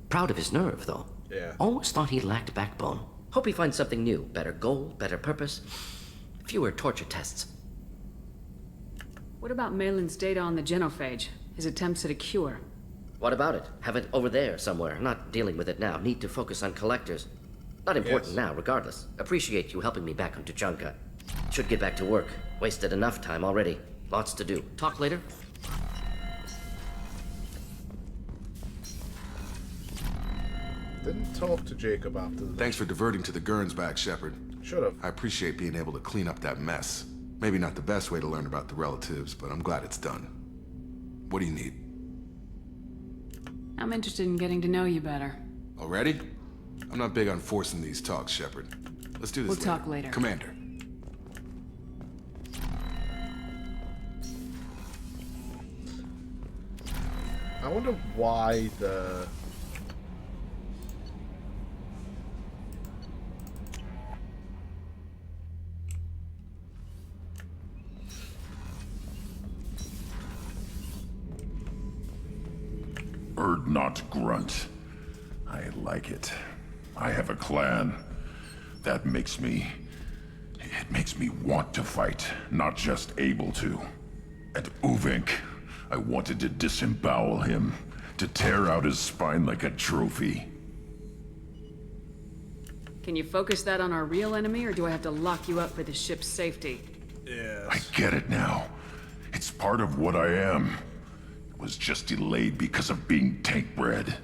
Proud of his nerve, though. Yeah. Always thought he lacked backbone. Hope he finds something new. Better goal, better purpose. Fewer torture tests. What about Malin's data on the genophage? His attempts at a cure? What about it? Have it over there somewhere. Not dealing with it now. Need to focus on collectors. Not important now, regardless. Appreciate you helping me back on Tuchanka. Should get back to work. Wasted enough time already. Lots to do. Talk later? Didn't talk to Jacob after the... Thanks for diverting to the Gurns back, Shepard. Should've. I appreciate being able to clean up that mess. Maybe not the best way to learn about the relatives, but I'm glad it's done. What do you need? I'm interested in getting to know you better. Already? I'm not big on forcing these talks, Shepard. Let's do this We'll talk later. Commander. I wonder why the... Erdnot Grunt. I like it. I have a clan. That makes me... It makes me want to fight, not just able to. And Uvink, I wanted to disembowel him, to tear out his spine like a trophy. Can you focus that on our real enemy, or do I have to lock you up for the ship's safety? Yes. I get it now. It's part of what I am. It was just delayed because of being tank-bred.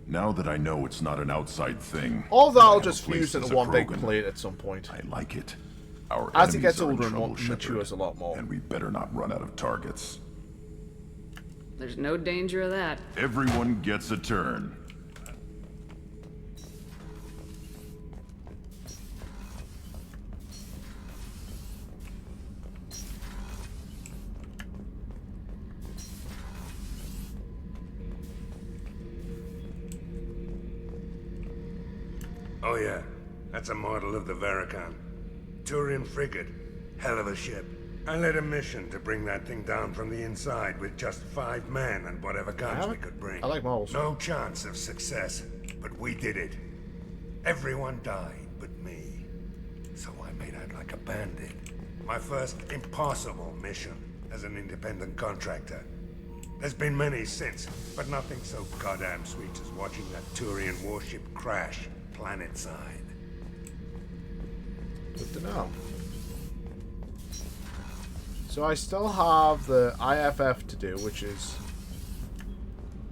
Now that I know it's not an outside thing... All I that'll have a just place fuse as into a one big Krogan. plate at some point. I like it. Our As he enemies gets are in older and trouble, Shepard, matures a lot more. and we better not run out of targets. There's no danger of that. Everyone gets a turn. Oh yeah, that's a model of the Varicon. Turian frigate. Hell of a ship. I led a mission to bring that thing down from the inside with just 5 men and whatever guns we could bring. I like models. No chance of success, but we did it. Everyone died but me. So I made out like a bandit. My first impossible mission as an independent contractor. There's been many since, but nothing so goddamn sweet as watching that Turian warship crash planetside. Good to know. So I still have the IFF to do, which is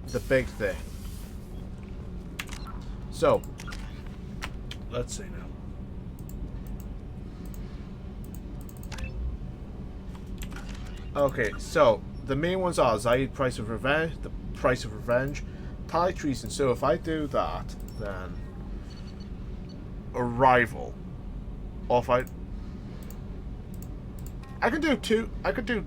the big thing. So, let's see now. Okay, so the main ones are Zaid, Price of Revenge, the Price of Revenge, Tally Treason. So if I do that, then Arrival. Or if I could do two. I could do.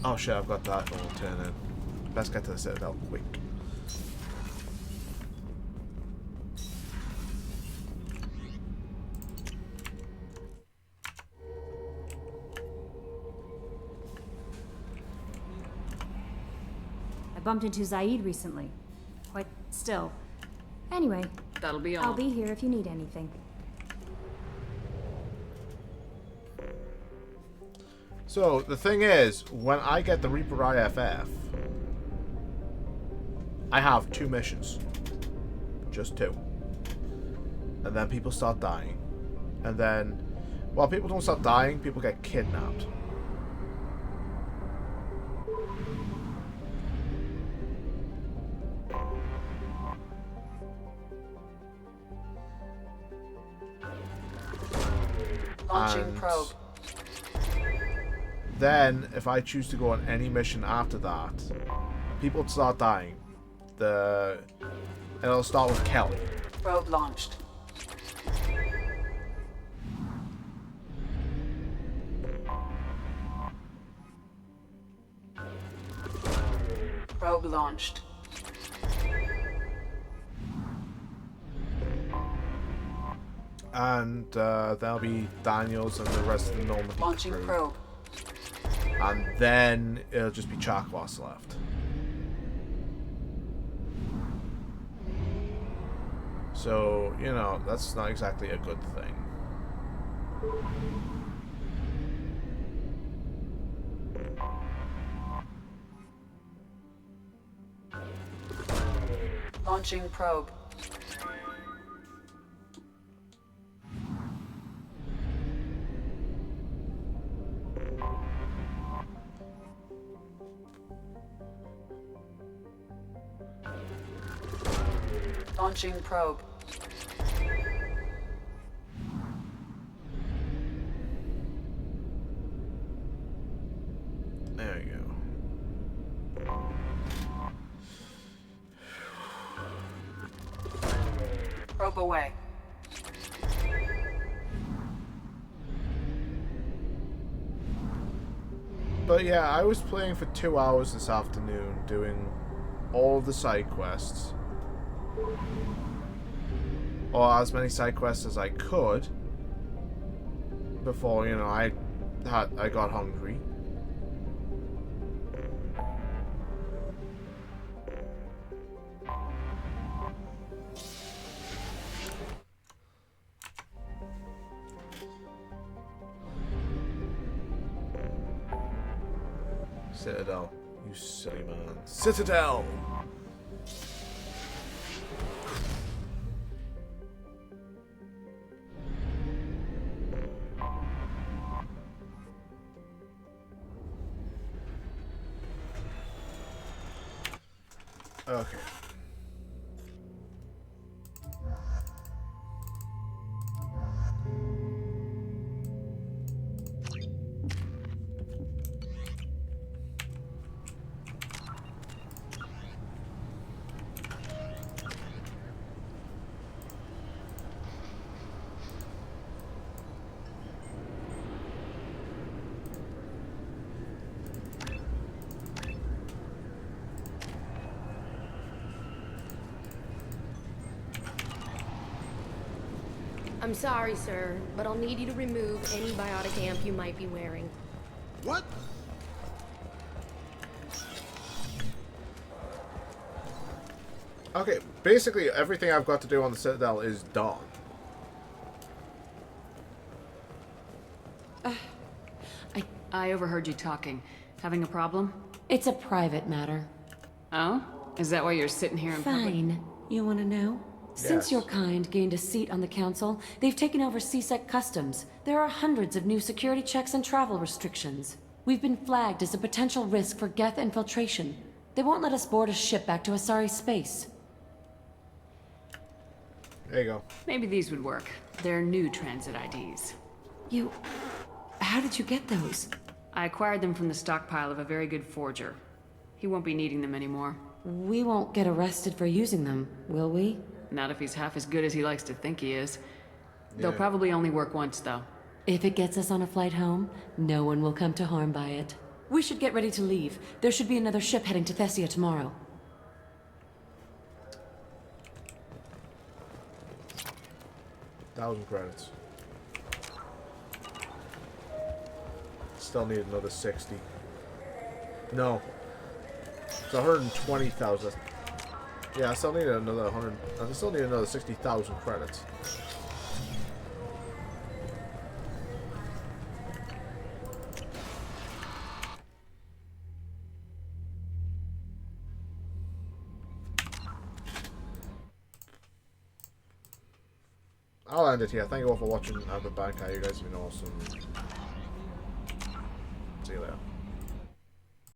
Oh shit! I've got that all turn in. Let's get to the Citadel quick. I bumped into Zaid recently. Quite still. Anyway, That'll be all. I'll be here if you need anything. So the thing is, when I get the Reaper IFF, I have 2 missions. Just 2. And then people start dying. And then, well, people don't start dying, people get kidnapped. Launching probe. Then, if I choose to go on any mission after that, people start dying. It'll start with Kelly. Probe launched. Probe launched. And there'll be Daniels and the rest of the Normandy Launching crew. probe. And then it'll just be Chakwas left. So, you know, that's not exactly a good thing. Launching probe. Launching probe. There you go. Probe away. But yeah, I was playing for 2 hours this afternoon doing all of the side quests. Or as many side quests as I could before, you know, I got hungry. Citadel, you silly man. Citadel! Okay. I'm sorry, sir, but I'll need you to remove any biotic amp you might be wearing. What? Okay, basically everything I've got to do on the Citadel is done. I overheard you talking. Having a problem? It's a private matter. Oh? Is that why you're sitting here in public? Fine. You want to know? Since your kind gained a seat on the council, they've taken over CSEC customs. There are hundreds of new security checks and travel restrictions. We've been flagged as a potential risk for Geth infiltration. They won't let us board a ship back to Asari space. There you go. Maybe these would work. They're new transit IDs. How did you get those? I acquired them from the stockpile of a very good forger. He won't be needing them anymore. We won't get arrested for using them, will we? Not if he's half as good as he likes to think he is. They'll probably only work once, though. If it gets us on a flight home, no one will come to harm by it. We should get ready to leave. There should be another ship heading to Thessia tomorrow. $1,000 credits. Still need another 60. No. It's 120,000. Yeah, I still need another 100. I still need another 60,000 credits. I'll end it here. Thank you all for watching. I've been back. You guys have been awesome.